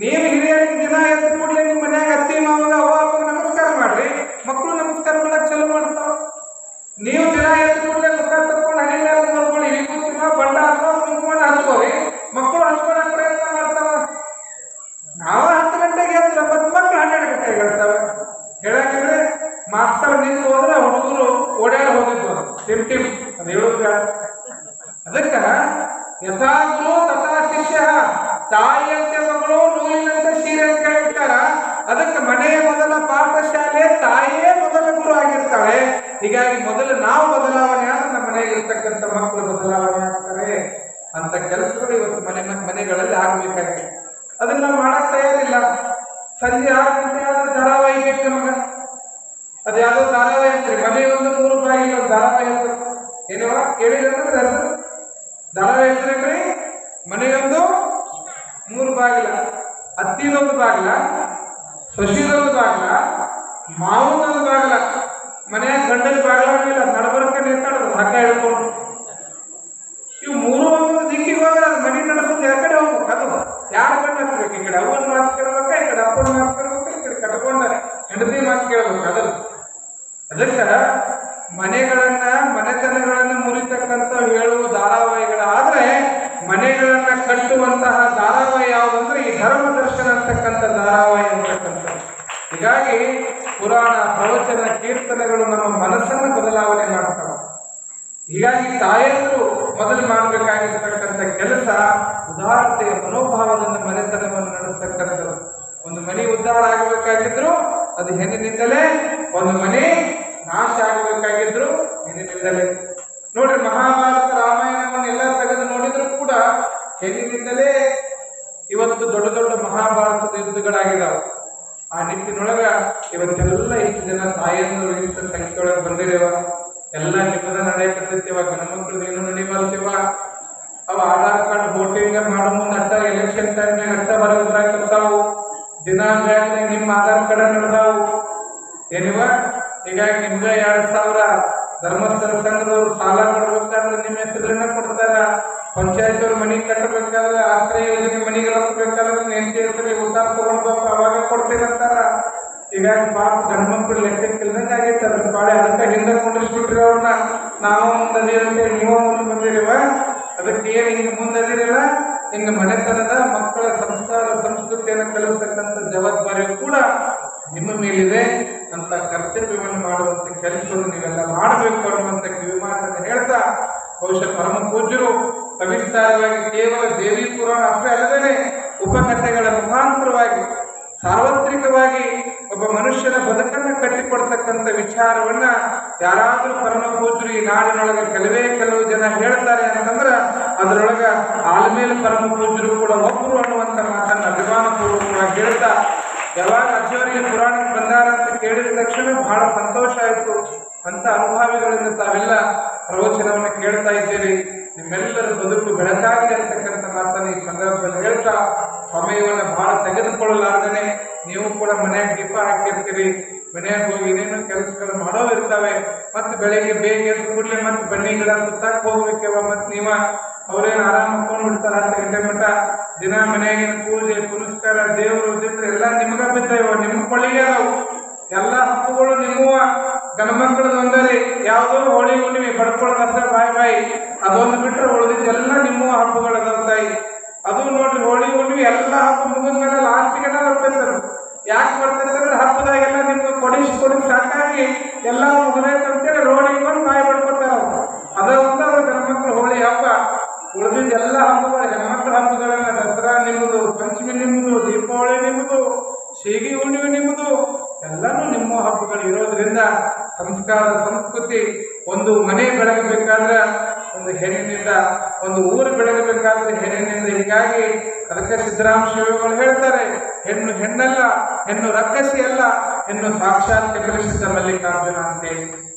ನೀವು ಹಿರಿಯರಿಗೆ ದಿನ ಎದ್ದು ಕೂಡಲೇ ನಿಮ್ಮ ಮನ್ಯಾಗ ಅತ್ತಿ ಮಾವಗ ಅವ್ವ ಅಪ್ಪಗೆ ನಮಸ್ಕಾರ ಮಾಡ್ರಿ, ಮಕ್ಕಳು ನಮಸ್ಕಾರ ಮಾಡಕ್ ಚಲೋ ಮಾಡ್ತಾವ. ನೀವು ದಿನ ಎದ್ದು ಕೂಡಲೇ ಮುಖ ತಕ್ಕೊಂಡು ಹಣೆ ಮೇಲೆ ನೋಡ್ಕೊಳ್ಳಿ, ಕೂತಿನ ಬಂಡ ಅಥವಾ ಕುಂಕುಮ ಹಚ್ಕೋರಿ, ಮಕ್ಕಳು ಹಚ್ಕೊಳಕ್ ಪ್ರಯತ್ನ ಮಾಡ್ತಾವ. ನಾವ 10 ಗಂಟೆಗೆ ಎದ್ದು ಮಕ್ಕಳು 12 ಗಂಟೆಗೆ ಹೇಳ್ತಾವೆ. ಹೇಳಂಗಿದ್ರೆ ಮಾಸ್ತರ್ ನಿಂತು ಹೋದ್ರೆ ಹುಡುಗರು ಓಡಾಡಿ ಹೋಗಿದ್ವು ಟಿಮ್ ಅದು ಹೇಳೋದು ಬೇಡ. ಅದಕ್ಕ ಯಥಾ ಗುರು ತಥಾ ಶಿಷ್ಯ, ತಾಯಿಯಂತೆ ಮಗಳು ನೂಲಿನಂತೆ ಸೀರೆ ಅಂತ ಹೇಳ್ತಾರ. ಅದಕ್ಕೆ ಮನೆಯ ಮೊದಲ ಪಾಠಶಾಲೆ ತಾಯಿಯೇ ಮೊದಲ ಗುರು ಆಗಿರ್ತಾಳೆ. ಹೀಗಾಗಿ ಮೊದಲು ನಾವು ಬದಲಾವಣೆ ಆದ್ರೆ ನಮ್ಮ ಮನೆಗೆ ಇರ್ತಕ್ಕಂಥ ಮಕ್ಕಳು ಬದಲಾವಣೆ ಆಗ್ತಾರೆ ಅಂತ ಕೆಲಸಗಳು ಇವತ್ತು ಮನೆಗಳಲ್ಲಿ ಆಗ್ಬೇಕಾಗಿದೆ. ಅದನ್ನ ನಾವು ಮಾಡಕ್ ತಯಾರಿಲ್ಲ. ಸಂಜೆ 6 ಗಂಟೆ ಆದ್ರೆ ಧಾರಾವಾಹಿ ಬೇಕು ನಮಗ. ಅದು ಯಾವ್ದೋ ಧಾರಾವಾಹಿ ಅಂತ್ರಿ, ಮನೆಯೊಂದು 3 ರೂಪಾಯಿ ಒಂದು ಧಾರಾವಾಹಿ ಅಂತ ಏನವ ಕೇಳಿದ್ರೆ ಹೆಸರು ಧಾರಾವಾಹಿ ಹೆಸರೇನ್ರಿ? ಮನೆಯೊಂದು 3 ಬಾಗಿಲ, ಅತ್ತಿದೊಂದು ಬಾಗಿಲ, ಸೊಸಿದೊಂದು ಬಾಗಿಲ, ಮಾವನೊಂದು ಬಾಗಿಲ, ಮನೆಯ ಗಂಡನ ಬಾಗಿಲ ನಡಬರ್ಕ ನಿಂತಾಡೋದು ಹಗ್ಗ ಹಿಡ್ಕೊಂಡು. ಇವು 3 ಒಂದೊಂದು ದಿಕ್ಕಿಗೆ ಹೋದ್ರೆ ಅದು ಮನೆ ನಡೆಸೋದು ಯಾವ ಕಡೆ ಹೋಗ್ಬೇಕು? ಅದು ಯಾರ ಕಡೆ ಹಚ್ಬೇಕು? ಈ ಕಡೆ ಅವ್ವನ ಮಾತು ಕೇಳ್ಬೇಕ, ಈ ಕಡೆ ಅಪ್ಪನ ಮಾತು ಕೇಳ್ಬೇಕ, ಈ ಕಡೆ ಕಟ್ಕೊಂಡ ಹೆಂಡತಿ ಮಾತು ಕೇಳ್ಬೇಕು. ಅದಕ್ಕೆ ಮನೆತನಗಳನ್ನ ಮುರಿತಕ್ಕಂಥ ಹೇಳುವ ಧಾರಾವಾಹಿಗಳಾದ್ರೆ ಮನೆಗಳನ್ನ ಕಟ್ಟುವಂತಹ ಧಾರಾವಾಹಿ ಯಾವುದಂದ್ರೆ ಈ ಧರ್ಮ ದರ್ಶನ ಅಂತಕ್ಕಂಥ ಧಾರಾವಾಹಿ ಅಂತಕ್ಕಂಥ. ಹೀಗಾಗಿ ಪುರಾಣ, ಪ್ರವಚನ, ಕೀರ್ತನೆಗಳು ನಮ್ಮ ಮನಸ್ಸನ್ನು ಬದಲಾವಣೆ ಮಾಡ್ತಾವೆ. ಹೀಗಾಗಿ ತಾಯಂದ್ರು ಮೊದಲು ಮಾಡಬೇಕಾಗಿರ್ತಕ್ಕಂಥ ಕೆಲಸ ಉದಾರತೆಯ ಮನೋಭಾವದಿಂದ ಮನೆತನವನ್ನು ನಡೆಸ್ತಕ್ಕಂಥದ್ದು. ಒಂದು ಮನೆ ಉದ್ಧಾರ ಆಗಬೇಕಾಗಿದ್ರು ಅದು ಹೆಣ್ಣಿನಿಂದಲೇ, ಒಂದು ಮನೆ ನಾಶ ಆಗಬೇಕಾಗಿದ್ರು ಹೆಣ್ಣಿನಿಂದಲೇ. ನೋಡ್ರಿ, ಮಹಾಭಾರತ ರಾಮಾಯಣವನ್ನು ಎಲ್ಲ ತೆಗೆದು ನೋಡಿದ್ರು ಕೂಡ ಹೆಣ್ಣಿನಿಂದಲೇ ಇವತ್ತು ದೊಡ್ಡ ದೊಡ್ಡ ಮಹಾಭಾರತದ ಯುದ್ಧಗಳಾಗಿದ್ದಾವೆ. ಆ ನಿಟ್ಟಿನೊಳಗ ಇವತ್ತೆಲ್ಲ ಇಷ್ಟು ಜನ ತಾಯಿಯನ್ನು ಇಷ್ಟು ಸಂಖ್ಯೆಯೊಳಗೆ ಬಂದಿದ್ದೇವ. ಎಲ್ಲ ನಿಮ್ಮದ ನಡೆಯಕತ್ತಿವ, ಗಣಮಕ್ಳದ್ದು ಏನು ನಡಿಬಲ್ತಿವ. ಅವ ಆಧಾರ್ ಕಾರ್ಡ್ ವೋಟಿಂಗ್ ಮಾಡೋ ಮುಂದೆ ಅಟ್ಟ ಎಲೆಕ್ಷನ್ ಟೈಮ್ನಾಗ ಅಟ್ಟ ಬರಾಕತ್ತಾವು. ದಿನ ಬ್ಯಾಂಕ್ನಾಗ ನಿಮ್ಮ ಆಧಾರ್ ಕಾರ್ಡ್ ನಡೆದಾವು ಏನಿವ. ಹೀಗಾಗಿ ನಿಮ್ಗೆ 2,000 ಧರ್ಮಸ್ಥಳ ಸಂಘದವ್ರು ಸಾಲ ಕೊಡ್ಬೇಕಾದ್ರೆ ನಿಮ್ಮ ಹೆಸರನ್ನ ಕೊಡ್ತಾರ. ಪಂಚಾಯತ್ ಅವ್ರ ಮನೆ ಕಟ್ಟಬೇಕಾದ್ರೆ, ಆಶ್ರಯ ಯೋಜನೆ ಮನೆಗೆ ರೊಕ್ಕಬೇಕಾದ್ರೆ ನೆಂಟಿ ಹೆಸರಿಗೆ ಉತ್ತಾರ ತಗೊಂಡ್ಬೇಕು, ಅವಾಗ ಕೊಡ್ತೀರಂತಾರ. ಹೀಗಾಗಿ ಪಾಪ ಗಂಡ್ಮಕ್ಳು ಲೆಕ್ಕಕ್ಕಿಲ್ದಂಗೆ ಆಗೈತೆ ಅದ್ರ ಪಾಳೆ. ಅದಕ್ಕೆ ಹಿಂದೆ ಕುಂಡಿಸ್ಬಿಟ್ರಿ ಅವ್ರನ್ನ. ನಾವು ಮುಂದೆ ಅಂತೇಳಿ ನೀವು ಮುಂದೆ ಬಂದಿರಿವ. ಅದಕ್ಕೆ ಏನು ಹಿಂಗೆ ಮುಂದದಿರಲ್ಲ, ಹಿಂಗೆ ಮನೆತನದ ಮಕ್ಕಳ ಸಂಸ್ಕಾರ ಸಂಸ್ಕೃತಿಯನ್ನು ಕಲಿಸ್ತಕ್ಕಂಥ ಜವಾಬ್ದಾರಿಯು ಕೂಡ ನಿಮ್ಮ ಮೇಲಿದೆ ಅಂತ ಕರ್ತವ್ಯವನ್ನು ಮಾಡುವಂತ ಕೆಲಸವನ್ನು ನೀವೆಲ್ಲ ಮಾಡಬೇಕು ಅನ್ನುವಂಥ ಕಿವಿಮಾತನ್ನು ಹೇಳ್ತಾ, ಬಹುಶಃ ಪರಮ ಪೂಜ್ಯರು ಸವಿಸ್ತಾರವಾಗಿ ಕೇವಲ ದೇವಿ ಪುರಾಣ ಅಷ್ಟೇ ಅಲ್ಲದೇ ಉಪಕಥೆಗಳ ಮುಖಾಂತರವಾಗಿ ಸಾರ್ವತ್ರಿಕವಾಗಿ ಒಬ್ಬ ಮನುಷ್ಯನ ಬದುಕನ್ನು ಕಟ್ಟಿಕೊಡ್ತಕ್ಕಂಥ ವಿಚಾರವನ್ನ ಯಾರಾದ್ರೂ ಪರಮ ಪೂಜ್ಯರು ಈ ನಾಡಿನೊಳಗೆ ಕೆಲವು ಜನ ಹೇಳ್ತಾರೆ ಅಂತಂದ್ರೆ ಅದರೊಳಗ ಆಲ್ಮೇಲೆ ಪರಮ ಪೂಜ್ಯರು ಕೂಡ ಒಬ್ಬರು ಅನ್ನುವಂಥ ಮಾತನ್ನು ಅಭಿಮಾನಪೂರ್ವಕವಾಗಿ ಹೇಳ್ತಾ, ಯಾವಾಗ ಅಜ್ಜಿಯವರಿಗೆ ಪುರಾಣಕ್ಕೆ ಬಂದಾರ ಅಂತ ಕೇಳಿದ ತಕ್ಷಣ ಬಹಳ ಸಂತೋಷ ಆಯಿತು. ಅಂತ ಅನುಭವಿಗಳಿಂದ ತಾವೆಲ್ಲ ಪ್ರವಚನವನ್ನು ಕೇಳ್ತಾ ಇದ್ದೀರಿ. ನಿಮ್ಮೆಲ್ಲರ ಬದುಕು ಬೆಳಕಾಗಿ ಅಂತಕ್ಕಂಥ ಮಾತನ್ನು ಈ ಸಂದರ್ಭದಲ್ಲಿ ಹೇಳ್ತಾ, ಸಮಯವನ್ನು ಬಹಳ ತೆಗೆದುಕೊಳ್ಳಲಾರ್ದೇನೆ ನೀವು ಕೂಡ ಮನೆಯಾಗ ದೀಪ ಹಾಕಿರ್ತೀರಿ, ಮನೆಯಾಗ ಹೋಗಿ ಏನೇನೋ ಕೆಲಸಗಳು ಮಾಡೋ ಇರ್ತವೆ. ಮತ್ತೆ ಬೆಳಗ್ಗೆ ಬೇಗ ಎದ್ದು ಕೂಡಲೇ ಮತ್ತೆ ಬನ್ನಿ ಗಿಡ ಸುತ್ತಾಕ್ ಹೋಗ್ಬೇಕವ, ಮತ್ತೆ ನೀವ ಅವ್ರೇನು ಆರಾಮ ಮಾಡ್ಕೊಂಡು ಬಿಡ್ತಾರ 10 ಗಂಟೆ ಮಟ್ಟ. ದಿನ ಮನೆಯಾಗಿನ ಪೂಜೆ ಪುನಸ್ಕಾರ ದೇವರು ದಿನ ಎಲ್ಲ ನಿಮ್ಗ ಬಿದ್ದಾವ, ನಿಮ್ಮ ಕೊಳ್ಳಿಗೆ ಅದಾವು. ಎಲ್ಲ ಹಕ್ಕುಗಳು ನಿಮ್ಮವ. ಗಣಮಕ್ಕಳದ್ದು ಒಂದರಿ ಯಾವುದೋ ಹೋಳಿ ಹುಣ್ಣಿಮೆ ಬಡ್ಕೊಳ್ಳೋದಷ್ಟೇ ಬಾಯಿ ಅದೊಂದು ಬಿಟ್ಟರೆ ಉಳಿದಿದ್ದೆಲ್ಲ ನಿಮ್ಮ ಹಬ್ಬಗಳು ಅದಾವ ತಾಯಿ. ಅದು ನೋಡ್ರಿ, ಹೋಳಿ ಹುಣ್ಣಿಮೆ ಎಲ್ಲ ಹಬ್ಬ ಮುಗಿದ ಮೇಲೆ ಲಾಸ್ಟಿಗೆಲ್ಲ ಬರ್ತಿರ್ತಾರೆ. ಯಾಕೆ ಬರ್ತಿರ್ತಾರೆ? ಹಬ್ಬದಾಗೆಲ್ಲ ನಿಮ್ಗೆ ಕೊಡಿಸಿ ಸಾಕಾಗಿ ಎಲ್ಲ ಮುಗಿದೈತೆ ಅಂತೇಳಿ ರೋಡಿಗೆ ಬಂದು ಬಾಯಿ ಬಡ್ಕೊತಾರ. ಅದೊಂದು ಅವ್ರ ಗಣಮಕ್ಕಳು ಹೋಳಿ ಹಬ್ಬ. ಉಳಿದಿದ್ದ ಎಲ್ಲ ಹಬ್ಬಗಳು ಹೆಣ್ಮಕ್ಳ ಹಬ್ಬಗಳನ್ನ ದಸರಾ ನಿಮ್ಮದು, ಪಂಚಮಿ ನಿಮ್ಮದು, ದೀಪಾವಳಿ ನಿಮ್ಮದು, ಶೀಗಿ ಹುಣ್ಣಿಮೆ ನಿಮ್ಮದು, ಎಲ್ಲನೂ ನಿಮ್ಮ ಹಬ್ಬಗಳು ಇರೋದ್ರಿಂದ ಸಂಸ್ಕಾರ ಸಂಸ್ಕೃತಿ ಒಂದು ಮನೆ ಬೆಳಗಬೇಕಾದ್ರೆ ಒಂದು ಹೆಣ್ಣಿನಿಂದ, ಒಂದು ಊರು ಬೆಳಗಬೇಕಾದ್ರೆ ಹೆಣ್ಣಿನಿಂದ. ಹೀಗಾಗಿ ಅದಕ್ಕೆ ಸಿದ್ದರಾಮ ಶಿವಗಳು ಹೇಳ್ತಾರೆ, ಹೆಣ್ಣು ಹೆಣ್ಣಲ್ಲ, ಹೆಣ್ಣು ರಕ್ಕಸಿ ಅಲ್ಲ, ಹೆಣ್ಣು ಸಾಕ್ಷಾತ್ ಕಮಲಿಸಿದ ಮಲ್ಲಿಕಾರ್ಜುನ ಅಂತೇಳಿ.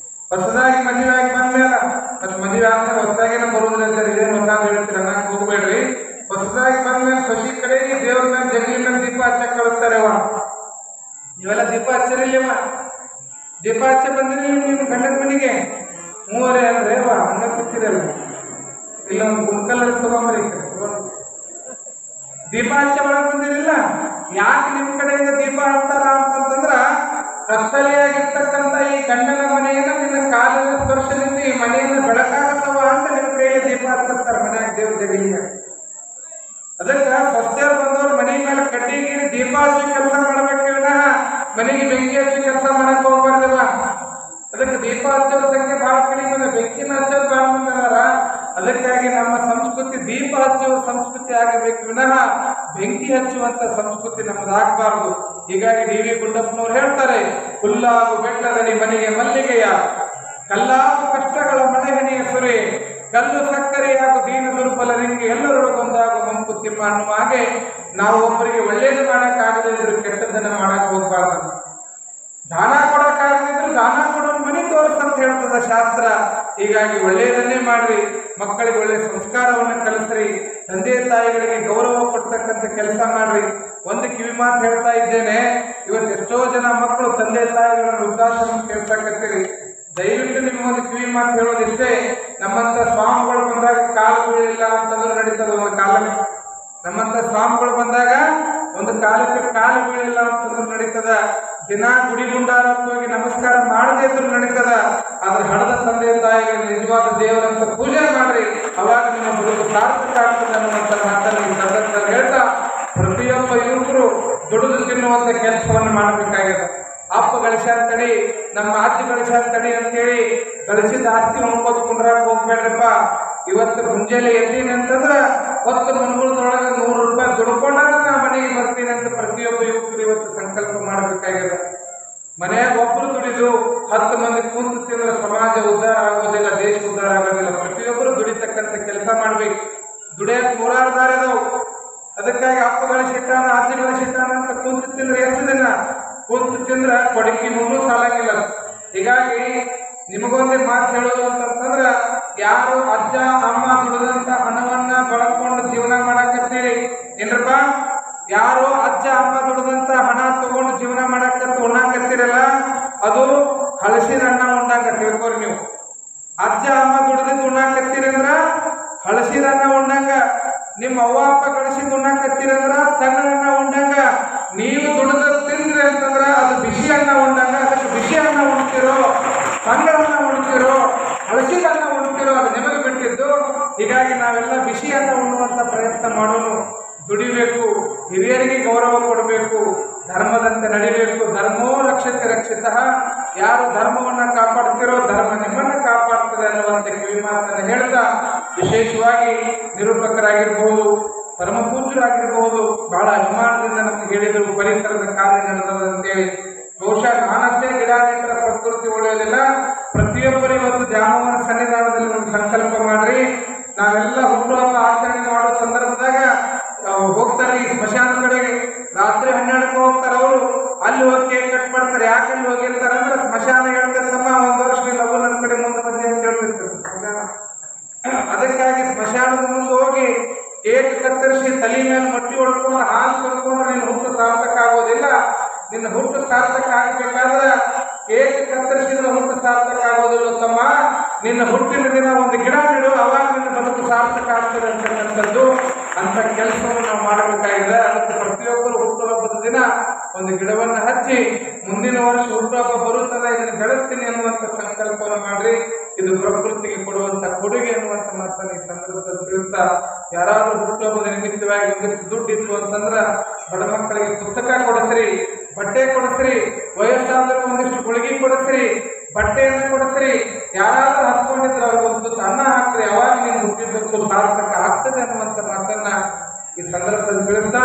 ಹೊಸದಾಗಿ ಮದುವೆ ಆಗಿ ಬಂದ್ಮೇಲೆ ಮತ್ತೆ ಮದುವೆ ಆದ್ಮೇಲೆ ಹೊಸದಾಗಿನ ಬರುವುದಿಲ್ಲ, ಇದೇನು ಹೊಸ ಹೇಳ್ತೀರ ಅನ್ನಕ್ಕೆ ಹೋಗ್ಬೇಡ್ರಿ. ಹೊಸದಾಗಿ ಬಂದ್ಮೇಲೆ ಖುಷಿ ಕಡೆಗೆ ದೇವ್ರ ಮೇಲೆ ಜಗಲಿ ಮೇಲೆ ದೀಪ ಹಚ್ಚಕ್ ಕಳಿಸ್ತಾರೆ. ನೀವೆಲ್ಲ ದೀಪ ಹಚ್ಚರಿಲ್ಲವ, ದೀಪ ಹಚ್ಚ ಬಂದ್ರಿ ನಿಮ್ಮ ಗಂಡನ ಮನೆಗೆ 3 ಅಲ್ರಿ ಹಂಗ ಕೂತಿರಲ್ಲ, ಇಲ್ಲ ಒಂದು ಗುಂಡ್ಕಲ್ಲರ್ ತಗೊಂಡ್ರಿ ದೀಪ ಹಚ್ಚ ಒಳಗೆ ಬಂದಿರಲಿಲ್ಲ. ಯಾಕೆ ನಿಮ್ಮ ಕಡೆಯಿಂದ ದೀಪ ಹಚ್ತಾರ ಅಂತಂದ್ರ, ಕತ್ತಲೆಯಾಗಿರ್ತಕ್ಕಂಥ ಈ ಗಂಡನ ಮನೆಯನ್ನ ನಿನ್ನ ಕಾಲಿನ ಸ್ಪರ್ಶದಿಂದ ಈ ಮನೆಯನ್ನು ಬೆಳಕಾಗಸವ ಅಂತ ನಿಮ್ಮ ಕೈಯಲ್ಲಿ ದೀಪ ಹಚ್ಚಿಸ್ತಾರೆ ಮನ್ಯಾಗ ದೇವ್ರ ಜಗಲಿಗೆ. ಅದಕ್ಕೆ ಸ್ವಸ್ಥರು ಬಂದವರು ಮನೆ ಮೇಲೆ ಕಡ್ಡಿಗೀರಿ ದೀಪ ಹಚ್ಚಿ ಕೆಲಸ ಮಾಡಬೇಕು ವಿನಃ ಮನೆಗೆ ಬೆಂಕಿ ಹಚ್ಚಿ ಕೆಲಸ ಮಾಡಕ್ ಹೋಗ್ಬಾರ್ದಲ್ಲ. ಅದಕ್ಕೆ ದೀಪ ಹಚ್ಚೋರ ಸಂಖ್ಯೆ ಬಹಳ ಕಡಿಮೆ ಇದೆ, ಬೆಂಕಿನ ಹಚ್ಚೋದು ಬಹಳ ಮಂದಿ ಅದಾರ. ಅದಕ್ಕಾಗಿ ನಮ್ಮ ಸಂಸ್ಕೃತಿ ದೀಪ ಹಚ್ಚುವ ಸಂಸ್ಕೃತಿ ಆಗಬೇಕು ವಿನಃ ಬೆಂಕಿ ಹಚ್ಚುವಂತ ಸಂಸ್ಕೃತಿ ನಮ್ಮದಾಗಬಾರ್ದು. ಹೀಗಾಗಿ ಡಿ.ವಿ. ಗುಂಡಪ್ಪನವ್ರು ಹೇಳ್ತಾರೆ, ಹುಲ್ಲಾಗು ಬೆಟ್ಟದಲ್ಲಿ ಮನೆಗೆ ಮಲ್ಲಿಗೆಯ, ಕಲ್ಲಾಗು ಕಷ್ಟಗಳ ಮಳೆಹನಿಯ ಸುರೆ, ಕಲ್ಲು ಸಕ್ಕರೆಯಾಗು ದೀನ ದುರ್ಬಲರಿಗೆ, ಎಲ್ಲರೊಳಗೊಂದಾಗು ಮಂಕುತಿಮ್ಮ ಅನ್ನುವ ಹಾಗೆ ನಾವು ಒಬ್ಬರಿಗೆ ಒಳ್ಳೇದು ಮಾಡಕ್ಕಾಗದೇ ಇದ್ರು ಕೆಟ್ಟದ್ದನ್ನ ಮಾಡಕ್ ಹೋಗ್ಬಾರ್ದು. ದಾನ ಕೊಡಕ್ಕಾಗದಿದ್ರು ದಾನ ಕೊಡೋ ಮನೆ ತೋರಿಸ್ತಂತ ಹೇಳ್ತದ ಶಾಸ್ತ್ರ. ಹೀಗಾಗಿ ಒಳ್ಳೆಯದನ್ನೇ ಮಾಡ್ರಿ, ಮಕ್ಕಳಿಗೆ ಒಳ್ಳೆ ಸಂಸ್ಕಾರವನ್ನು ಕಲಿಸ್ರಿ, ತಂದೆ ತಾಯಿಗಳಿಗೆ ಗೌರವ ಕೊಡ್ತಕ್ಕಂಥ ಕೆಲಸ ಮಾಡ್ರಿ. ಒಂದು ಕಿವಿ ಮಾತು ಹೇಳ್ತಾ ಇದ್ದೇನೆ, ಇವತ್ತು ಎಷ್ಟೋ ಜನ ಮಕ್ಕಳು ತಂದೆ ತಾಯಿಗಳನ್ನ ವೃದ್ಧಾಶ್ರಮ ಸೇರ್ಸಕತ್ತೀರಿ. ದಯವಿಟ್ಟು ನಿಮ್ಗೊಂದು ಕಿವಿ ಮಾತು ಹೇಳೋದಿಷ್ಟೇ, ನಮ್ಮಂತ ಸ್ವಾಮಿಗಳು ಬಂದಾಗ ಕಾಲು ಬೀಳಿಲ್ಲ ಅಂತಂದ್ರೆ ನಡೀತದ ಒಂದು ಕಾಲಕ್ಕೆ. ನಮ್ಮಂತ ಸ್ವಾಮಿಗಳು ಬಂದಾಗ ಒಂದು ಕಾಲಕ್ಕೆ ಕಾಲು ಬೀಳಿಲ್ಲ ಅಂತಂದ್ರೆ ನಡೀತದ. ದಿನ ಗುಡಿ ಗುಂಡಾರಕ್ಕೆ ಹೋಗಿ ನಮಸ್ಕಾರ ಮಾಡದೇ ಇದ್ರು ನಡೀತದ. ಆದ್ರೆ ಹಣದ ತಂದೆ ತಾಯಿಗಳು ನಿಜವಾದ ದೇವರಂತ ಪೂಜೆ ಮಾಡ್ರಿ, ಅವಾಗ ನಿಮ್ಮ ಬದುಕು ಸಾರ್ಥಕ ಆಗ್ತದೆ ಅನ್ನುವಂಥ ಮಾತನ್ನು ಈ ಸಂದರ್ಭದಲ್ಲಿ ಹೇಳ್ತಾ, ಪ್ರತಿಯೊಬ್ಬ ಯುವಕರು ದುಡಿದು ತಿನ್ನುವಂತ ಕೆಲಸವನ್ನು ಮಾಡಬೇಕಾಗಿದೆ. ಅಪ್ಪ ಗಳಿಸ್ಯಾರ್ತಡಿ, ನಮ್ಮ ಆಸ್ತಿ ಗಳಿಸ್ಯಾರ್ತಡಿ ಅಂತೇಳಿ ಗಳಿಸಿದ ಆಸ್ತಿ ಉಣ್ಕೋದು ಕುಂಡ್ರಾಕ್ ಹೋಗ್ಬೇಡ್ರಪ್ಪ. ಇವತ್ತು ಮುಂಜಾನೆ ಎದ್ದೀನಿ ಅಂತಂದ್ರೆ 10 ಮನುಗಳದೊಳಗೆ 100 ರೂಪಾಯಿ ದುಡ್ಕೊಂಡಾಗ ನಾ ಮನೆಗೆ ಬರ್ತೀನಿ ಅಂತ ಪ್ರತಿಯೊಬ್ಬ ಯುವಕರು ಇವತ್ತು ಸಂಕಲ್ಪ ಮಾಡಬೇಕಾಗಿದೆ. ಮನೆಯಾಗ ಒಬ್ಬರು ದುಡಿದು 10 ಮಂದಿ ಕೂತು ತಿಂದ್ರೆ ಸಮಾಜ ಉದ್ಧಾರ ಆಗೋದಿಲ್ಲ, ದೇಶ ಉದ್ಧಾರ ಆಗೋದಿಲ್ಲ. ಪ್ರತಿಯೊಬ್ಬರು ದುಡಿತಕ್ಕಂಥ ಕೆಲಸ ಮಾಡ್ಬೇಕು. ದುಡಿಯಕ್ಕೆ 100 ದಾರಿ ಅದಾವು. ಅದಕ್ಕಾಗಿ ಅಪ್ಪ ಗಳಿಸಿಟ್ಟಾನ ಆಸ್ತಿ ಗಳಿಸಿಟ್ಟಾನ ಅಂತ ಕೂತು ತಿಂದ್ರೆ ಎಷ್ಟು ದಿನ ಕೂತು ತಿಂದ್ರ ಕೊಡಕಿ ಮುನ್ನೂ ಸಾಲಂಗಿಲ್ಲ. ಹೀಗಾಗಿ ನಿಮಗೊಂದೇ ಮಾತು ಹೇಳೋದು ಅಂತಂದ್ರ, ಯಾರು ಅಜ್ಜ ಅಮ್ಮ ದುಡಿದಂತ ಹಣವನ್ನ ಬಳಕೊಂಡು ಜೀವನ ಮಾಡಕತ್ತೀರಿ ಏನ್ರಪ್ಪ, ಯಾರು ಅಜ್ಜ ಅಮ್ಮ ದುಡಿದಂತ ಹಣ ತಗೊಂಡು ಜೀವನ ಉಣ್ಣಾಕತ್ತೀರಲ್ಲ, ಅದು ಹಳಸಿದ ಅನ್ನ ಉಂಡಂಗ ತಿಳ್ಕೊರಿ ನೀವು. ಅಜ್ಜ ಅಮ್ಮ ದುಡಿದಿದ್ದು ಉಣ್ಣಾಕತ್ತೀರಿ ಅಂದ್ರ ಹಳಸಿದ ಅನ್ನ ಉಂಡಂಗ. ನಿಮ್ಮ ಅವ್ವ ಅಪ್ಪ ಗಳಿಸಿದ್ದು ಉಣ್ಣಾಕತ್ತೀರಂದ್ರ ತಣ್ಣನ್ನ ಉಂಡಂಗ. ನೀವು ದುಡಿದ ತಿಂದ್ರಿ ಅಂತಂದ್ರ ಅದು ಬಿಸಿ ಅನ್ನ ಉಂಡಂಗ. ಅದಕ್ಕೆ ಬಿಸಿ ಅನ್ನ ಉಣ್ತಿರೋ, ತಂಗಳನ್ನ ಉಣ್ತಿರೋ, ಹಳಸಿದ ಅನ್ನ ಉಣ್ತಿರೋ, ಅದು ನಿಮಗೆ ಬಿಟ್ಟಿದ್ದು. ಹೀಗಾಗಿ ನಾವೆಲ್ಲ ಬಿಸಿಯನ್ನ ಉಣ್ಣುವಂತ ಪ್ರಯತ್ನ ಮಾಡೋನು, ದುಡಿಬೇಕು, ಹಿರಿಯರಿಗೆ ಗೌರವ ಕೊಡಬೇಕು, ಧರ್ಮದಂತೆ ನಡಿಬೇಕು. ಧರ್ಮೋ ರಕ್ಷತೆ ರಕ್ಷಿತ, ಯಾರು ಧರ್ಮವನ್ನ ಕಾಪಾಡ್ತಿರೋ ಧರ್ಮ ನಿಮ್ಮನ್ನ ಕಾಪಾಡ್ತದೆ ಅನ್ನುವಂಥ ಕಿವಿ ಮಾತನ್ನು ಹೇಳ್ತಾ, ವಿಶೇಷವಾಗಿ ನಿರೂಪಕರಾಗಿರ್ಬಹುದು, ಪರಮ ಪೂಜ್ಯರಾಗಿರಬಹುದು, ಬಹಳ ಅಭಿಮಾನದಿಂದ ನಮ್ಗೆ ಹೇಳಿದರು ಪರಿಸರದ ಕಾರ್ಯ ನಡೆದಂತೇಳಿ. ಬಹುಶಃ ನಾನಷ್ಟೇ ಗಿಡ ನೆಟ್ಟರ ಪ್ರಕೃತಿ ಉಳಿಯೋದಿಲ್ಲ. ಪ್ರತಿಯೊಬ್ಬರು ಇವತ್ತು ದ್ಯಾಮವ್ವನ ಸನ್ನಿಧಾನದಲ್ಲಿ ಒಂದು ಸಂಕಲ್ಪ ಮಾಡ್ರಿ. ನಾವೆಲ್ಲ ಹುಟ್ಟುಹಬ್ಬ ಆಚರಣೆ ಮಾಡೋ ಸಂದರ್ಭದಾಗ ಹೋಗ್ತಾರೆ ಈ ಸ್ಮಶಾನ ಕಡೆಗೆ, ರಾತ್ರಿ 12ಕ್ಕೆ ಹೋಗ್ತಾರೆ ಅವರು. ಅಲ್ಲಿ ಹೋಗಿ ಕೇಕ್ ಕಟ್ ಮಾಡ್ತಾರೆ. ಯಾಕೆ ಅಲ್ಲಿ ಹೋಗಿರ್ತಾರೆ ಅಂದ್ರೆ ಸ್ಮಶಾನ ಹೇಳ್ತಿರ್ತಮ್ಮ, ಒಂದು ವರ್ಷ ಲಘು ನನ್ನ ಕಡೆ ಮುಂದೆ ಬಂದಿ ಅಂತ ಹೇಳ್ತಿರ್ತಾರೆ ಸ್ಮಶಾನ. ಅದಕ್ಕಾಗಿ ಸ್ಮಶಾನದ ಮುಂದೆ ಹೋಗಿ ಕೇಕ್ ಕತ್ತರಿಸಿ ತಲೆ ಮೇಲೆ ಮಟ್ಟಿ ಹೊಡ್ಕೊಂಡು ಹಾಲು ಕರ್ಕೊಂಡು ನಿನ್ನ ಹುಟ್ಟು ಸಾರ್ಥಕ ಆಗೋದಿಲ್ಲ. ನಿನ್ನ ಹುಟ್ಟು ಸಾರ್ಥಕ ಆಗ್ಬೇಕಾದ್ರೆ ಕೇಕ್ ಕತ್ತರಿಸಿದ್ರೆ ಹುಟ್ಟು ಸಾರ್ಥಕ ಆಗೋದಿಲ್ಲ ತಮ್ಮ. ನಿನ್ನ ಹುಟ್ಟಿನ ದಿನ ಒಂದು ಗಿಡ ನೆಡು, ಅವಾಗ ನಿನ್ನ ಬದುಕು ಸಾರ್ಥಕ ಆಗ್ತದೆ ಅಂತಕ್ಕಂಥದ್ದು. ಅಂತ ಕೆಲಸವನ್ನು ನಾವು ಮಾಡಬೇಕಾಗಿದೆ. ಅದಕ್ಕೆ ಪ್ರತಿಯೊಬ್ಬರು ಹುಟ್ಟುಹಬ್ಬದ ದಿನ ಒಂದು ಗಿಡವನ್ನು ಹಚ್ಚಿ ಮುಂದಿನ ವರ್ಷ ಹುಟ್ಟುಹಬ್ಬ ಬರುತ್ತದೆ, ಇದನ್ನು ಬೆಳೆಸ್ತೀನಿ ಅನ್ನುವಂಥ ಸಂಕಲ್ಪವನ್ನು ಮಾಡ್ರಿ. ಇದು ಪ್ರಕೃತಿಗೆ ಕೊಡುವಂತ ಕೊಡುಗೆ ಅನ್ನುವಂಥ ಮಾತನ್ನು ಈ ಸಂದರ್ಭದಲ್ಲಿ ತಿಳಿಸ್ತಾ, ಯಾರಾದ್ರೂ ಹುಟ್ಟುಹಬ್ಬದ ನಿಮಿತ್ತವಾಗಿ ಒಂದಿಷ್ಟು ದುಡ್ಡು ಇತ್ತು ಅಂತಂದ್ರ ಬಡ ಮಕ್ಕಳಿಗೆ ಪುಸ್ತಕ ಕೊಡಿಸ್ರಿ, ಬಟ್ಟೆ ಕೊಡಿಸ್ರಿ, ವಯಸ್ಸಾದ್ರೂ ಒಂದಿಷ್ಟು ಗುಳಿಗೆ ಕೊಡಿಸ್ರಿ, ಬಟ್ಟೆಯನ್ನು ಕೊಡಿಸ್ರಿ. ಯಾರಾದ್ರೂ ಹಸ್ಕೊಂಡಿದ್ರೆ ಅವ್ರಿಗೆ ಒಂದು ಅನ್ನ ಹಾಕ್ರಿ, ಅವಾಗ ನೀವು ಹುಟ್ಟಿದ್ದಕ್ಕೂ ಸಾರ್ಥಕ ಆಗ್ತದೆ ಅನ್ನುವಂಥ ಮಾತನ್ನ ಈ ಸಂದರ್ಭದಲ್ಲಿ ತಿಳಿಸ್ತಾ,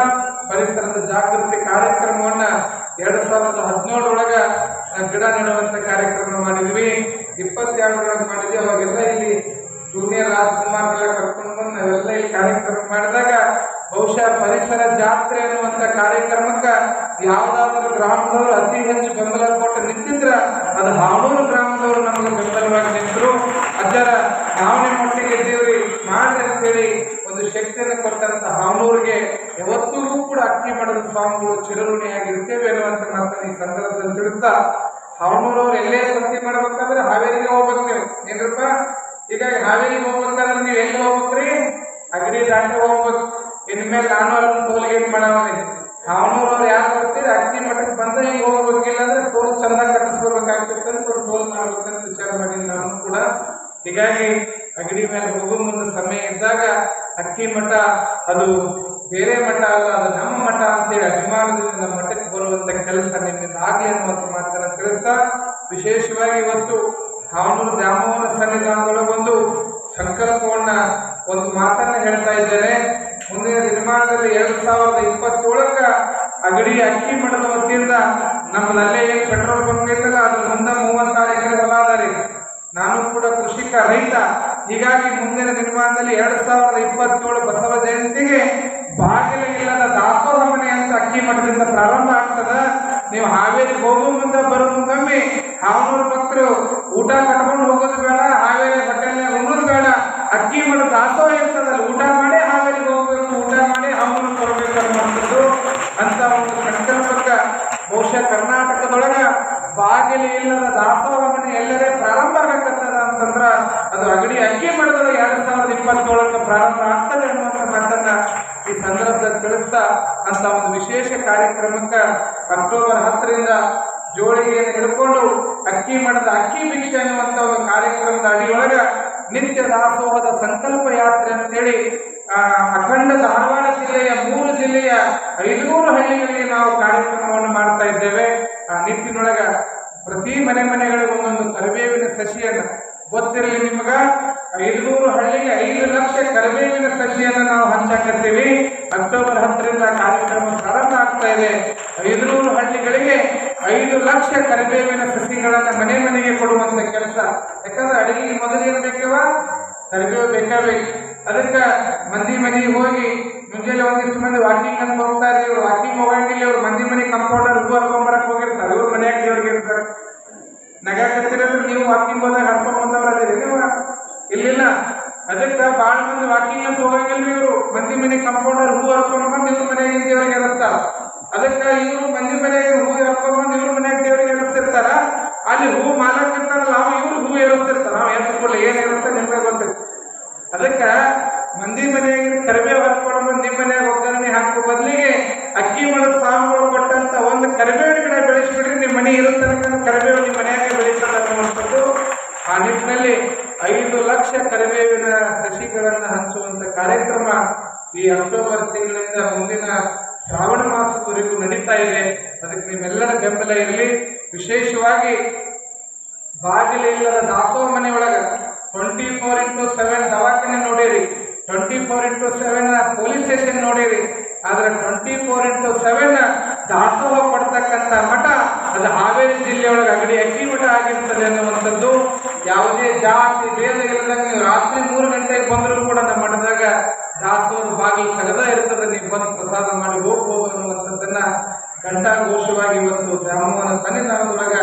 ಪರಿಸರದ ಜಾಗೃತಿ ಕಾರ್ಯಕ್ರಮವನ್ನ 2017 ಗಿಡ ನೆಡುವಂತ ಕಾರ್ಯಕ್ರಮ ಮಾಡಿದ್ವಿ. 22 ಮಾಡಿದ್ವಿ. ಅವಾಗೆಲ್ಲ ಇಲ್ಲಿ ಜೂನಿಯರ್ ರಾಜ್ಕುಮಾರ್ಗೆಲ್ಲ ಕರ್ಕೊಂಡು ಬಂದು ನಾವೆಲ್ಲ ಈ ಕಾರ್ಯಕ್ರಮ ಮಾಡಿದಾಗ ಬಹುಶಃ ಪರಿಸರ ಜಾತ್ರೆ ಅನ್ನುವಂಥ ಕಾರ್ಯಕ್ರಮಕ್ಕೆ ಯಾವುದಾದ್ರೂ ಗ್ರಾಮದವರು ಅತಿ ಹೆಚ್ಚು ಬೆಂಬಲ ಕೊಟ್ಟು ನಿಂತಿದ್ರೆ ಅದು ಹಾವನೂರು ಗ್ರಾಮದವರು ನಮಗೆ ಬೆಂಬಲವಾಗಿ ನಿಂತರು. ಅದರ ನಾವು ನಿಮ್ಮ ಒಟ್ಟಿಗೆ ಇದ್ದೀವ್ರಿ ಮಾಡ್ರಿ ಅಂತೇಳಿ ಒಂದು ಶಕ್ತಿಯನ್ನು ಕೊಟ್ಟಂತ ಹಾವನೂರಿಗೆ ಯಾವತ್ತಿಗೂ ಕೂಡ ಅಕ್ಕಿ ಮಠದ ಸ್ವಾಮಿಗಳು ಚಿರಋಣಿಯಾಗಿರ್ತೇವೆ ಅನ್ನುವಂಥ ಮಾತನ್ನು ಈ ಸಂದರ್ಭದಲ್ಲಿ ತಿಳಿಸ್ತಾ, ಹಾವನೂರವ್ರು ಎಲ್ಲೇ ಸಂತಿ ಮಾಡ್ಬೇಕಂದ್ರೆ ಹಾವೇರಿಗೆ ಹೋಗ್ಬೇಕು ನೀವು ಏನ್ರಪ್ಪ. ಈಗ ಹಾವೇರಿಗೆ ಹೋಗ್ಬೇಕಾದ್ರೆ ನೀವು ಎಲ್ಲಿ ಹೋಗ್ಬೇಕ್ರಿ? ಅಗಡಿ ದಾಟಿ ಹೋಗ್ಬೇಕು. ಇನ್ಮೇಲೆ ನಾನು ಅಲ್ಲಿ ಟೋಲ್ಗೇಟ್ ಮಾಡವನೇ. ಹಾವನೂರವ್ರು ಯಾರು ಬರ್ತೀರಿ ಅಕ್ಕಿ ಮಠಕ್ಕೆ ಬಂದ ಈಗ ಹೋಗ್ಬೇಕಿಲ್ಲ ಅಂದ್ರೆ ಟೋಲ್ ಚಂದ ಕಟ್ಟಿಸ್ಕೋಬೇಕಾಗ್ತಿತ್ತು ಅಂತ ಟೋಲ್ ಮಾಡ್ಬೇಕಂತ ವಿಚಾರ ಮಾಡಿ ನಾನು ಕೂಡ. ಹೀಗಾಗಿ ಅಗಡಿ ಮೇಲೆ ಹೋಗೋ ಮುಂದೆ ಸಮಯ ಇದ್ದಾಗ ಅಕ್ಕಿ ಮಠ ಅದು ಬೇರೆ ಮಠ ಅಲ್ಲ, ಅದು ನಮ್ಮ ಮಠ ಅಂತೇಳಿ ಅಭಿಮಾನದಿಂದ ನಮ್ಮ ಮಠಕ್ಕೆ ಬರುವಂತ ಕೆಲಸ ನಿಮ್ಮಿಂದ ಆಗ್ಲಿ ಅನ್ನುವಂಥ ಮಾತನ್ನ ತಿಳಿಸ್ತಾ, ವಿಶೇಷವಾಗಿ ಇವತ್ತು ಹಾವನೂರು ದ್ಯಾಮವ್ವನ ಸನ್ನಿಧಾನದೊಳಗೊಂದು ಸಂಕಲ್ಪವನ್ನ ಒಂದು ಮಾತನ್ನ ಹೇಳ್ತಾ ಇದ್ದೇನೆ. ಮುಂದಿನ ದಿನಮಾನದಲ್ಲಿ 2027 ಅಗಡಿ ಅಕ್ಕಿ ಮಠದ ವತಿಯಿಂದ ನಮ್ಮದಲ್ಲೇ ಏನು ಪೆಟ್ರೋಲ್ ಬಂಕ್ ಐತಲ್ಲ ಅದು ಮುಂದೆ 36 ಎಕರೆ ಹೊಲ ಅದ ರೀ. ನಾನು ಕೂಡ ಕೃಷಿಕ ರೈತ. ಹೀಗಾಗಿ ಮುಂದಿನ ದಿನಮಾನದಲ್ಲಿ 2027 ಬಸವ ಜಯಂತಿಗೆ ಬಾಗಿಲಿಲ್ಲದ ದಾಸೋಹ ಮನೆ ಅಂತ ಅಕ್ಕಿ ಮಠದಿಂದ ಪ್ರಾರಂಭ ಆಗ್ತದ. ನೀವು ಹಾವೇರಿಗೆ ಹೋಗೋ ಮುಂದೆ ಬರೋ ಮುಂದೊಮ್ಮೆ ಹಾವನೂರು ಭಕ್ತರು ಊಟ ಕಟ್ಕೊಂಡು ಹೋಗೋದು ಬೇಡ, ಹಾವೇರಿ ಹೋಟೆಲ್ನಾಗ ಉಣ್ಣೋದು ಬೇಡ, ಅಕ್ಕಿ ಮಠ ದಾಸೋಹ ಇರ್ತದಲ್ಲಿ ಊಟ ಮಾಡಿ ಹಾವೇರಿಗೆ ಹೋಗ್ಬೇಕು, ಊಟ ಮಾಡಿ ಹಾವನೂರು ಬರಬೇಕು ಅನ್ನುವಂಥದ್ದು. ಅಂತ ಒಂದು ಸಂಕಲ್ಪಕ್ಕೆ ಬಹುಶಃ ಕರ್ನಾಟಕದೊಳಗ ಬಾಗಿಲು ಇಲ್ಲದ ದಾಸೋಹ ಮನೆ ಎಲ್ಲರೇ ಪ್ರಾರಂಭ ಆಗಕತ್ತದ ಅಂತಂದ್ರ ಅದು ಅಗಡಿ ಅಕ್ಕಿ ಮಠದಲ್ಲಿ 2027 ಪ್ರಾರಂಭ ಆಗ್ತದೆ ಅನ್ನುವಂಥ ಮಾತನ್ನ ಈ ಸಂದರ್ಭದಲ್ಲಿ ತಿಳಿಸ್ತಾ, ಅಂತ ಒಂದು ವಿಶೇಷ ಕಾರ್ಯಕ್ರಮಕ್ಕೆ ಅಕ್ಟೋಬರ್ 10ರಿಂದ ಜೋಳಿಗೆಯನ್ನು ಹಿಡ್ಕೊಂಡು ಅಕ್ಕಿ ಮಠದ ಅಕ್ಕಿ ಭಿಕ್ಷೆ ಅನ್ನುವಂಥ ಒಂದು ಕಾರ್ಯಕ್ರಮದ ಅಡಿಯೊಳಗ ನಿತ್ಯ ದಾಸೋಹದ ಸಂಕಲ್ಪ ಯಾತ್ರೆ ಅಂತೇಳಿ ಅಖಂಡ ಧಾರವಾಡ ಜಿಲ್ಲೆಯ 3 ಜಿಲ್ಲೆಯ 500 ಹಳ್ಳಿಗಳಿಗೆ ನಾವು ಕಾರ್ಯಕ್ರಮವನ್ನು ಮಾಡ್ತಾ ಇದ್ದೇವೆ. ಆ ನಿಟ್ಟಿನೊಳಗ ಪ್ರತಿ ಮನೆಗಳಿಗೆ ಒಂದೊಂದು ಕರಿಬೇವಿನ ಸಸಿಯನ್ನ ಗೊತ್ತಿರಲಿ ನಿಮಗ, 500 ಹಳ್ಳಿಗೆ 5 ಲಕ್ಷ ಕರಿಬೇವಿನ ಸಸಿಯನ್ನು ನಾವು ಹಂಚಾಕತ್ತೀವಿ. ಅಕ್ಟೋಬರ್ 10ರಿಂದ ಕಾರ್ಯಕ್ರಮ ಪ್ರಾರಂಭ ಆಗ್ತಾ ಇದೆ. 500 ಹಳ್ಳಿಗಳಿಗೆ 5 ಲಕ್ಷ ಕರಿಬೇವಿನ ಸಸಿಗಳನ್ನ ಮನೆಗೆ ಕೊಡುವಂತ ಕೆಲಸ. ಯಾಕಂದ್ರೆ ಅಡಿಗೆಗೆ ಮೊದಲು ಏನ್ ಬೇಕವ? ಕರಿಬೇವು ಬೇಕಾಬೇಕು. ಅದಕ್ಕೆ ಮಂದಿ ಮನೆಗೆ ಹೋಗಿ ಮುಂಜಾನೆ ಒಂದಿಷ್ಟು ಮಂದಿ ವಾಕಿಂಗ್ ಅಂತ ಹೋಗ್ತಾರೆ. ಇವ್ರು ವಾಕಿಂಗ್ ಹೋಗಂಗಿಲ್ಲ, ಇವ್ರು ಮಂದಿ ಮನೆ ಕಂಪೌಂಡರ್ ಹೂ ಹರ್ಕೊಂಬರಕ್ ಹೋಗಿರ್ತಾರೆ. ಇವ್ರ ಮನೆಯಾಗ ದೇವ್ರಿಗೆ ಇರ್ತಾರೆ. ನಗಾಕತ್ತಿರಂದ್ರೆ ನೀವು ವಾಕಿಂಗ್ ಹೋದಾಗ ಹರ್ಕೊಂಡ್ ಬಂದವ್ರದಿರಿ ನೀವು? ಇಲ್ಲಿಲ್ಲ. ಅದಕ್ಕೆ ಭಾಳ ಮಂದಿ ವಾಕಿಂಗ್ ಅಂತ ಹೋಗಂಗಿಲ್ಲ. ಇವರು ಮಂದಿ ಮನೆ ಕಂಪೌಂಡರ್ ಹೂ ಹರ್ಕೊಂಡ್ ಬಂದು ಇವ್ರ ಮನೆಯಾಗ ದೇವ್ರಿಗೆ ಎರಸ್ತಾರ. ಅದಕ್ಕೆ ಇವರು ಮಂದಿ ಮನೆಯಾಗ ಹೂ ಹರ್ಕೊಂಡ್ ಬಂದು ಇವ್ರ ಮನೆಯಾಗ ದೇವ್ರಿಗೆ ಎರಸ್ತಿರ್ತಾರ. ಅಲ್ಲಿ ಹೂ ಮಾಲಕ್ ಇರ್ತಾರಲ್ಲ ಅವ ಇವ್ರು ಹೂ ಏರಿಸ್ತಿರ್ತಾರ. ನಾವು ಎತ್ಕೊಳ್ಳಿ ಏನ್ ಇರುತ್ತೆ ನಿಮ್ಗೆ ಗೊತ್ತಿತ್ತು. ಅದಕ್ಕೆ ಮಂದಿ ಮನೆಯಾಗ ಕರಿಬೇವು ಹರ್ಕೊಂಡು ಬಂದು ನಿಮ್ಮ ಮನೆಯಾಗ ಒಗ್ಗರಣೆ ಹಾಕೋ ಬದಲಿಗೆ ಅಕ್ಕಿ ಮಠದ ಸ್ವಾಮಿಗಳು ಕೊಟ್ಟಂತ ಒಂದು ಕರಿಬೇವಿನ ಗಿಡ ಬೆಳೆಸ್ಬಿಡ್ರಿ, ನಿಮ್ಮ ಮನೆ ಇರುತ್ತೆ ಕರಿಬೇವು ನಿಮ್ಮ ಮನೆಯಾಗ ಬೆಳೀತದೆ ಅನ್ನುವಂಥದ್ದು. ಆ ನಿಟ್ಟಿನಲ್ಲಿ 5 ಲಕ್ಷ ಕರಿಬೇವಿನ ಸಸಿಗಳನ್ನು ಕಾರ್ಯಕ್ರಮ ಈ ಅಕ್ಟೋಬರ್ ತಿಂಗಳಿಂದ ಮುಂದಿನ ಶ್ರಾವಣ ಮಾಸದವರೆಗೂ ನಡೀತಾ ಇದೆ. ಅದಕ್ಕೆ ನಿಮ್ಮೆಲ್ಲರ ಬೆಂಬಲ ಇರಲಿ. ವಿಶೇಷವಾಗಿ ಬಾಗಿಲಿಲ್ಲದ ದಾಸೋಹ ಮನೆ ಒಳಗೆ 24x7 ದವಾಖಾನೆ ನೋಡಿರಿ, 24x7 ಪೊಲೀಸ್ ಸ್ಟೇಷನ್ ನೋಡಿರಿ, ಆದ್ರೆ 24x7 ದಾಸೋಹ ಪಡ್ತಕ್ಕಂಥ ಮಠ ಅದು ಹಾವೇರಿ ಜಿಲ್ಲೆಯೊಳಗೆ ಅಕ್ಕಿ ಮಠ ಆಗಿರ್ತದೆ ಅನ್ನುವಂಥದ್ದು ಯಾವುದೇ ಜಾತಿ ಭೇದ ಇಲ್ಲದಂಗೆ ನೀವು ರಾತ್ರಿ 3 ಗಂಟೆಗೆ ಬಂದರೂ ಕೂಡ ನಮ್ಮ ಮಠದಾಗ ದಾಸೋಹ ಬಾಗಿಲು ತೆಗೆದ ಇರ್ತದೆ, ನೀವು ಬಂದು ಪ್ರಸಾದ ಮಾಡಿ ಹೋಗ್ಬೋದು ಅನ್ನುವಂಥದ್ದನ್ನ ಘಂಟಾಘೋಷವಾಗಿ ಇವತ್ತು ದ್ಯಾಮವ್ವನ ಸನ್ನಿಧಾನದೊಳಗ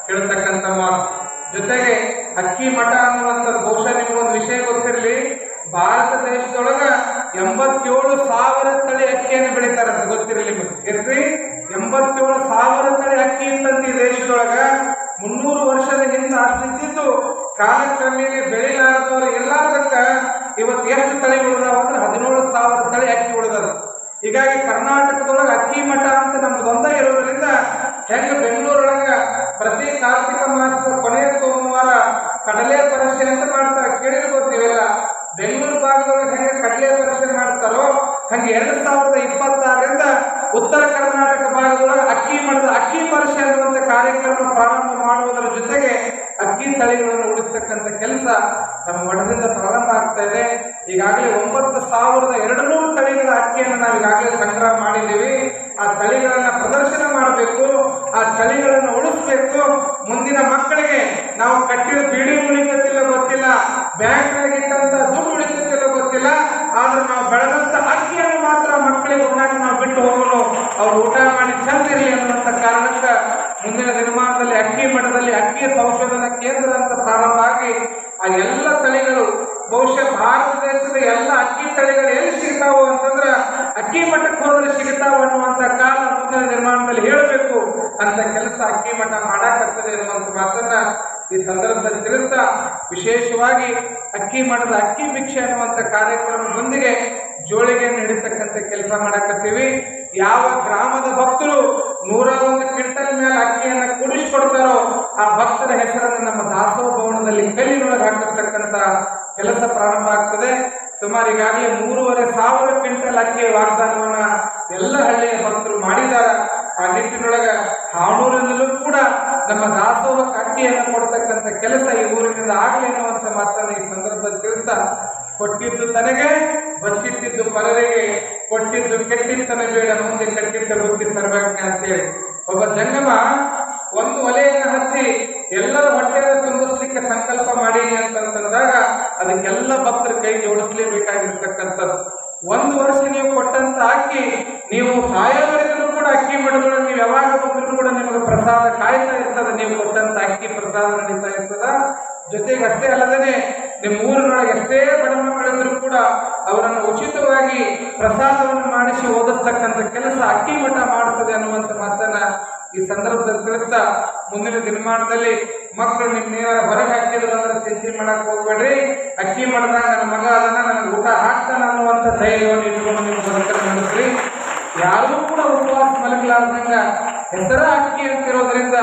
ಹೇಳ್ತಕ್ಕಂಥ ಮಾತು. ಜೊತೆಗೆ ಅಕ್ಕಿ ಮಠ ಅನ್ನುವಂಥದ್ದು ಬಹುಶಃ ನಿಮಗೊಂದು ವಿಷಯ ಗೊತ್ತಿರಲಿ, ಭಾರತ ದೇಶದೊಳಗ 87,000 ತಳಿ ಅಕ್ಕಿಯನ್ನು ಬೆಳೀತಾರೆ ಅಂತ ಗೊತ್ತಿರಲಿ ನಿಮಗೆ. ಇರ್ರಿ, 87,000 ತಳಿ ಅಕ್ಕಿ ಇತ್ತಂತ ಈ ದೇಶದೊಳಗ 300 ವರ್ಷದ ಹಿಂದೆ ಅಷ್ಟಿದ್ದು ಕಾಲಕ್ರಮೇಣ ಬೆಳಿಲಾರದವ್ರು ಎಲ್ಲದಕ್ಕ ಇವತ್ತು ಎಷ್ಟು ತಳಿ ಉಳಿದಾವ ಅಂದ್ರೆ 17,000 ತಳಿ ಅಕ್ಕಿ ಉಳಿದದ. ಹೀಗಾಗಿ ಕರ್ನಾಟಕದೊಳಗೆ ಅಕ್ಕಿ ಮಠ ಅಂತ ನಮ್ದೊಂದೇ ಇರೋದ್ರಿಂದ ಹೆಂಗ ಬೆಂಗಳೂರೊಳಗ ಪ್ರತಿ ಕಾರ್ತಿಕ ಮಾಸದ ಕೊನೆಯ ಸೋಮವಾರ ಕಡಲೆ ಪರೀಕ್ಷೆ ಅಂತ ಮಾಡ್ತಾರೆ, ಕೇಳಿರ್ಬೋದು ನೀವೆಲ್ಲ. ಬೆಂಗಳೂರು ಭಾಗದೊಳಗೆ ಹೆಂಗೆ ಕಡಲೆ ಪರೀಕ್ಷೆ ಮಾಡ್ತಾರೋ ಹಂಗೆ 2026ರಿಂದ ಉತ್ತರ ಕರ್ನಾಟಕ ಭಾಗದೊಳಗೆ ಅಕ್ಕಿ ಮಠದ ಅಕ್ಕಿ ಪರೀಕ್ಷೆ ಅನ್ನುವಂಥ ಕಾರ್ಯಕ್ರಮ ಪ್ರಾರಂಭ ಮಾಡುವುದರ ಜೊತೆಗೆ ಅಕ್ಕಿ ತಳಿಗಳನ್ನು ಉಳಿಸ್ತಕ್ಕಂಥ ಕೆಲಸ ನಮ್ಮ ಮಠದಿಂದ ಪ್ರಾರಂಭ ಆಗ್ತಾ ಇದೆ. ಈಗಾಗಲೇ 9,200 ತಳಿಗಳ ಅಕ್ಕಿಯನ್ನು ನಾವು ಈಗಾಗಲೇ ಸಂಗ್ರಹ ಮಾಡಿದ್ದೀವಿ. ಆ ತಳಿಗಳನ್ನ ಪ್ರದರ್ಶನ ಮಾಡಬೇಕು, ಆ ತಳಿಗಳನ್ನು ಉಳಿಸ್ಬೇಕು. ಮುಂದಿನ ಮಕ್ಕಳಿಗೆ ನಾವು ಕಟ್ಟಿದ ಬಿಡಿ ಉಳಿಕತ್ತಿಲ್ಲ ಗೊತ್ತಿಲ್ಲ, ಬ್ಯಾಂಕ್ನಾಗಿಟ್ಟಂತ ದುಡ್ಡು ಉಳಿಕತ್ತಿಲ್ಲ ಗೊತ್ತಿಲ್ಲ, ಆದ್ರೆ ನಾವು ಬೆಳೆದಂತ ಅಕ್ಕಿಯನ್ನು ಮಾತ್ರ ಮಕ್ಕಳಿಗೆ ಉಣ್ಣಾಕ ನಾವು ಬಿಟ್ಟು ಹೋಗೋಣ, ಅವ್ರು ಊಟ ಮಾಡಿ ಚಂದಿರಲಿ ಅನ್ನುವಂಥ ಕಾರಣಕ್ಕೆ ಮುಂದಿನ ದಿನಮಾನದಲ್ಲಿ ಅಕ್ಕಿ ಮಠದಲ್ಲಿ ಅಕ್ಕಿ ಸಂಶೋಧನಾ ಕೇಂದ್ರ ಅಂತ ಪ್ರಾರಂಭ ಆಗಿ ಆ ಎಲ್ಲ ತಳಿಗಳು ಬಹುಶಃ ಭಾರತ ದೇಶದ ಎಲ್ಲ ಅಕ್ಕಿ ತಳಿಗಳು ಎಲ್ಲಿ ಸಿಗ್ತಾವೋ ಅಂತಂದ್ರೆ ಅಕ್ಕಿ ಮಠಕ್ಕೆ ಹೋದ್ರೆ ಸಿಗ್ತಾವ ಅನ್ನುವಂಥ ಕಾಲ ಮುಂದಿನ ನಿರ್ಮಾಣದಲ್ಲಿ ಹೇಳಬೇಕು ಅಂತ ಕೆಲಸ ಅಕ್ಕಿ ಮಠ ಮಾಡಾಕತ್ತದೆ ಅನ್ನುವಂಥ ಮಾತನ್ನ ಈ ಸಂದರ್ಭದಲ್ಲಿ ತಿಳಿಸ್ತಾ, ವಿಶೇಷವಾಗಿ ಅಕ್ಕಿ ಮಠದ ಅಕ್ಕಿ ಭಿಕ್ಷೆ ಅನ್ನುವಂಥ ಕಾರ್ಯಕ್ರಮದೊಂದಿಗೆ ಜೋಳಿಗೆಯನ್ನು ಹಿಡಿತಕ್ಕಂಥ ಕೆಲಸ ಮಾಡಾಕತ್ತೀವಿ. ಯಾವ ಗ್ರಾಮದ ಭಕ್ತರು 101 ಕ್ವಿಂಟಲ್ ಮೇಲೆ ಅಕ್ಕಿಯನ್ನು ಕೂಡಿಸ್ಕೊಡ್ತಾರೋ ಆ ಭಕ್ತರ ಹೆಸರನ್ನು ನಮ್ಮ ದಾಸೋಹ ಭವನದಲ್ಲಿ ಕಲ್ಲಿನೊಳಗೆ ಹಾಕಿರ್ತಕ್ಕಂಥ ಕೆಲಸ ಪ್ರಾರಂಭ ಆಗ್ತದೆ. ಸುಮಾರು ಈಗಾಗಲೇ 3,500 ಕ್ವಿಂಟಲ್ ಅಕ್ಕಿ ವಾಗ್ದಾನವನ್ನ ಎಲ್ಲ ಹಳ್ಳಿಯ ಭಕ್ತರು ಮಾಡಿದ್ದಾರೆ. ಆ ನಿಟ್ಟಿನೊಳಗೆ ಹಾಣೂರಿನಲ್ಲೂ ಕೂಡ ನಮ್ಮ ದಾಸೋಹಕ್ಕೆ ಅಕ್ಕಿಯನ್ನು ಕೊಡ್ತಕ್ಕಂಥ ಕೆಲಸ ಈ ಊರಿನಿಂದ ಆಗಲಿ ಅನ್ನುವಂಥ ಮಾತನ್ನು ಈ ಸಂದರ್ಭದಲ್ಲಿ ತಿಳಿಸ್ತಾ, ಕೊಟ್ಟಿದ್ದು ತನಗೆ ಬಚ್ಚಿಟ್ಟಿದ್ದು ಪರರಿಗೆ, ಕೊಟ್ಟಿದ್ದು ಕೆಟ್ಟಿತ್ತನ ಬೇಡ ಮುಂದೆ ಕಟ್ಟಿಟ್ಟ ಬುದ್ಧಿ ಸರ್ವಜ್ಞ ಅಂತೇಳಿ ಒಬ್ಬ ಜಂಗಮ ಒಂದು ಒಲೆಯನ್ನು ಹಚ್ಚಿ ಎಲ್ಲರ ಹೊಟ್ಟೆಯನ್ನು ತುಂಬಿಸ್ಲಿಕ್ಕೆ ಸಂಕಲ್ಪ ಮಾಡೀನಿ ಅಂತಂದಾಗ ಅದಕ್ಕೆಲ್ಲ ಭಕ್ತರ ಕೈ ಜೋಡಿಸ್ಲೇಬೇಕಾಗಿರ್ತಕ್ಕಂಥದ್ದು. 1 ವರ್ಷ ನೀವು ಕೊಟ್ಟಂತ ಅಕ್ಕಿ ನೀವು ಸಾಯೋವರೆಗೂ ಕೂಡ ಅಕ್ಕಿ ಮಠದೊಳಗೆ ನೀವು ಯಾವಾಗ ಬಂದರೂ ಕೂಡ ನಿಮಗೆ ಪ್ರಸಾದ ಕಾಯ್ತಾ ಇರ್ತದೆ, ನೀವು ಕೊಟ್ಟಂತ ಅಕ್ಕಿ ಪ್ರಸಾದ ನಡೀತಾ ಇರ್ತದ. ಜೊತೆಗೆ ಅಷ್ಟೇ ಅಲ್ಲದೇ ನಿಮ್ಮ ಊರಿನೊಳಗೆ ಎಷ್ಟೇ ಬಡ ಮಕ್ಕಳಿದ್ರು ಕೂಡ ಅವರನ್ನು ಉಚಿತವಾಗಿ ಪ್ರಸಾದವನ್ನು ಮಾಡಿಸಿ ಓದಿಸ್ತಕ್ಕಂಥ ಕೆಲಸ ಅಕ್ಕಿ ಮಠ ಮಾಡ್ತದೆ ಅನ್ನುವಂಥ ಮಾತನ್ನ ಈ ಸಂದರ್ಭದಲ್ಲಿ ತಿಳಿಸ್ತಾ, ಮುಂದಿನ ದಿನಮಾನದಲ್ಲಿ ಮಕ್ಕಳು ನಿಮ್ನೇನಾರ ಹೊರಗೆ ಹಾಕಿದ್ರು ಅಂದ್ರೆ ಚಿಂತೆ ಮಾಡಕ್ ಹೋಗ್ಬೇಡ್ರಿ, ಅಕ್ಕಿ ಮಠದಾಗ ನನ್ನ ಮಗ ಅದನ್ನ ನನಗೆ ಊಟ ಹಾಕ್ತಾನ ಅನ್ನುವಂಥ ಧೈರ್ಯವನ್ನು ಇಟ್ಕೊಂಡು ನೀವು ಬದುಕಲು ನಡೆಸ್ರಿ. ಯಾರೂ ಕೂಡ ಉಪವಾಸ ಮಲಗಲಾರ್ದಂಗ ಹೆಸರ ಅಕ್ಕಿ ಅಂತಿರೋದ್ರಿಂದ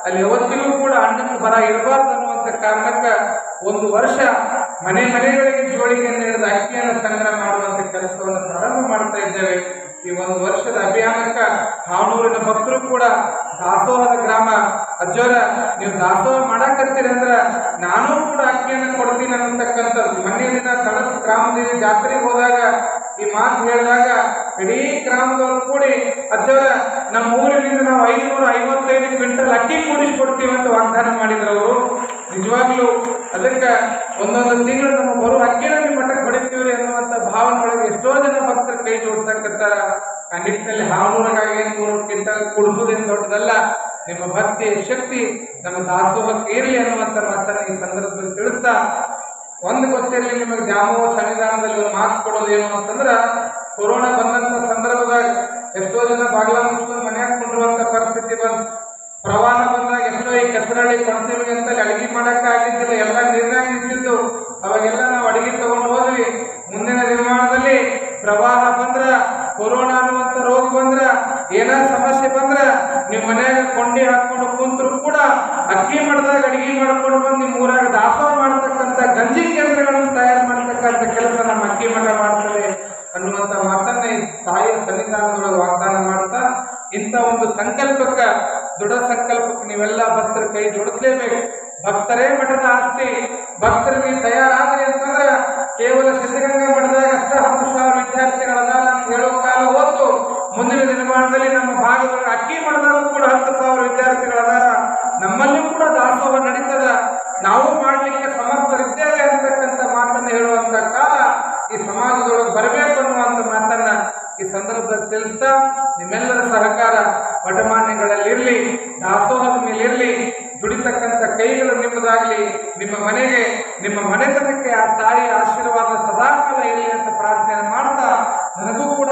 ಅಲ್ಲಿ ಯಾವತ್ತಿಗೂ ಕೂಡ ಅಣ್ಣನ ಬರ ಇರಬಾರ್ದು ಅನ್ನುವಂಥ ಕಾರಣಕ್ಕೆ 1 ವರ್ಷ ಮನೆಗಳಿಗೆ ಜೋಳಿಗೆಯನ್ನು ಹಿಡಿದು ಅಕ್ಕಿಯನ್ನು ಸಂಗ್ರಹ ಮಾಡುವಂಥ ಕೆಲಸವನ್ನು ಪ್ರಾರಂಭ ಮಾಡ್ತಾ ಇದ್ದೇವೆ. ಈ 1 ವರ್ಷದ ಅಭಿಯಾನಕ್ಕೆ ಹಾಣೂರಿನ ಭಕ್ತರು ಕೂಡ ದಾಸೋಹದ ಗ್ರಾಮ ಅಜ್ಜೋರ ನೀವು ದಾಸೋಹ ಮಾಡಾಕತ್ತೀರಿ ಅಂದ್ರೆ ನಾನು ಕೂಡ ಅಕ್ಕಿಯನ್ನು ಕೊಡ್ತೀನಿ ಅನ್ನತಕ್ಕಂಥದ್ದು. ಮೊನ್ನೆ ದಿನ ತಳಸ್ ಗ್ರಾಮದಲ್ಲಿ ಜಾತ್ರೆಗೆ ಹೋದಾಗ ಈ ಮಾತು ಹೇಳಿದಾಗ ಇಡೀ ಗ್ರಾಮದವರು ಕೂಡಿ ಅಜ್ಜೋರ ನಮ್ಮ ಊರಿನಿಂದ ನಾವು 555 ಕ್ವಿಂಟಲ್ ಅಕ್ಕಿ ಕೂಡಿಸ್ಕೊಡ್ತೀವಿ ಅಂತ ವಾಗ್ದಾನ ಮಾಡಿದ್ರು ಅವರು. ನಿಜವಾಗ್ಲೂ ಅದಕ್ಕೆ ಒಂದೊಂದು ತಿಂಗಳು ನಮ್ಮ ಬರುವ ಅಕ್ಕಿನ ನಿಮ್ಮ ಮಠಕ್ಕೆ ಹೊಡಿತೀವ್ರಿ ಅನ್ನುವಂಥ ಭಾವನೆಯೊಳಗೆ ಎಷ್ಟೋ ಜನ ಭಕ್ತರು ಕೈ ಜೋಡಿಸಕತ್ತಾರ. ಆ ನಿಟ್ಟಿನಲ್ಲಿ ಹಾವನೂರಿಗಾಗಿ 300 ಕ್ವಿಂಟಲ್ ಕೊಡಿಸೋದೇನು ದೊಡ್ಡದಲ್ಲ, ನಿಮ್ಮ ಭಕ್ತಿ ಶಕ್ತಿ ನಮ್ಮ ದಾಸೋಹಕ್ಕೆ ಇರಲಿ ಅನ್ನುವಂಥ ಮಾತನ್ನು ಈ ಸಂದರ್ಭದಲ್ಲಿ ತಿಳಿಸ್ತಾ, ಒಂದು ಗೊತ್ತಿರಲಿ ನಿಮಗೆ ದ್ಯಾಮವ್ವ ಸನ್ನಿಧಾನದಲ್ಲಿ ಒಂದು ಮಾತು ಕೊಡೋದು ಏನು ಅಂತಂದ್ರೆ, ಕೊರೋನಾ ಬಂದಂಥ ಸಂದರ್ಭದಾಗ ಎಷ್ಟೋ ಜನ ಬಾಗಿಲ ಮುಚ್ಕೊಂಡು ಮನೆಯಾಗ ಕೊಂಡಿರುವಂಥ ಪರಿಸ್ಥಿತಿ ಬಂತು. ಪ್ರವಾಹ ಬಂದಾಗ ಎಷ್ಟೋ ಈ ಕೆಸರಳ್ಳಿ ಕೊಡ್ತೀವಿ ಅಂತ ಅಡಿಗೆ ಮಾಡಕ್ಕೆ ಆಗಿದ್ದಿಲ್ಲ, ಎಲ್ಲ ನೀರಿನಾಗ ನಿಂತಿದ್ದು. ಅವಾಗೆಲ್ಲ ನಾವು ಅಡಿಗೆ ತಗೊಂಡು ಹೋದ್ವಿ. ಮುಂದಿನ ನಿರ್ಮಾಣದಲ್ಲಿ ಪ್ರವಾಹ ಬಂದ್ರ, ಕೊರೋನಾ ಅನ್ನುವಂಥ ರೋಗ ಬಂದ್ರ, ಏನಾದ್ರು ಸಮಸ್ಯೆ ಬಂದ್ರ ನೀವು ಮನ್ಯಾಗ ಕೊಂಡಿ ಹಾಕೊಂಡು ಕುಂತರು ಕೂಡ ಅಕ್ಕಿ ಮಠದಾಗ ಅಡಿಗೆ ಮಾಡ್ಕೊಂಡು ಬಂದು ನಿಮ್ಮ ಊರಾಗ ದಾಸೋಹ ಮಾಡ್ತಕ್ಕಂಥ ಗಂಜಿ ಕೇಂದ್ರಗಳನ್ನು ತಯಾರು ಮಾಡ್ತಕ್ಕಂಥ ಕೆಲಸ ನಮ್ಮ ಅಕ್ಕಿ ಮಠ ಮಾಡ್ತದೆ ಅನ್ನುವಂಥ ಮಾತನ್ನ ಈ ತಾಯಿಯ ಸನ್ನಿಧಾನದೊಳಗೆ ವಾಗ್ದಾನ ಮಾಡ್ತಾ ಇಂಥ ಒಂದು ಸಂಕಲ್ಪಕ್ಕೆ ದೃಢ ಸಂಕಲ್ಪಕ್ಕೆ ನೀವೆಲ್ಲ ಭಕ್ತರ ಕೈ ಜೋಡಿಸ್ಲೇಬೇಕು. ಭಕ್ತರೇ ಮಠದ ಆಸ್ತಿ. ಭಕ್ತರಿಗೆ ತಯಾರಾದ್ರಿ ಅಂತಂದ್ರೆ ಕೇವಲ ಸಿದ್ಧಗಂಗಾ ಮಠದಾಗ ಅಷ್ಟ 10,000 ವಿದ್ಯಾರ್ಥಿಗಳದಾರ ಅಂತ ಹೇಳೋ ಕಾಲ ಹೋತು. ಮುಂದಿನ ದಿನಮಾನದಲ್ಲಿ ನಮ್ಮ ಭಾಗದೊಳಗೆ ಅಕ್ಕಿ ಮಠದಾಗ ಕೂಡ 10,000 ವಿದ್ಯಾರ್ಥಿಗಳದಾರ. ನಮ್ಮಲ್ಲಿ ಕೂಡ ದಾಸೋಹ ನಡೀತದ. ನಾವು ಮಾಡ್ಲಿಕ್ಕೆ ಸಮರ್ಥರಿದ್ದೇವೆ ಅಂತಕ್ಕಂಥ ಮಾತನ್ನು ಹೇಳುವಂತ ಕಾಲ ಈ ಸಮಾಜದೊಳಗೆ ಬರಬೇಕು ಅನ್ನುವಂಥ ಮಾತನ್ನ ಈ ಸಂದರ್ಭದಲ್ಲಿ ತಿಳಿಸ್ತಾ ನಿಮ್ಮೆಲ್ಲರ ಸಹಕಾರ ವಟಮಾನ್ಯಗಳಲ್ಲಿರ್ಲಿ, ದಾಸೋಹದ ಮೇಲಿರ್ಲಿ, ದುಡಿತಕ್ಕಂಥ ಕೈಗಳು ನಿಮ್ಮದಾಗ್ಲಿ, ನಿಮ್ಮ ಮನೆಗೆ ನಿಮ್ಮ ಮನೆತನಕ್ಕೆ ಆ ತಾಯಿಯ ಆಶೀರ್ವಾದ ಸದಾಕಾಲ ಇರಲಿ ಅಂತ ಪ್ರಾರ್ಥನೆ ಮಾಡ್ತಾ ನನಗೂ ಕೂಡ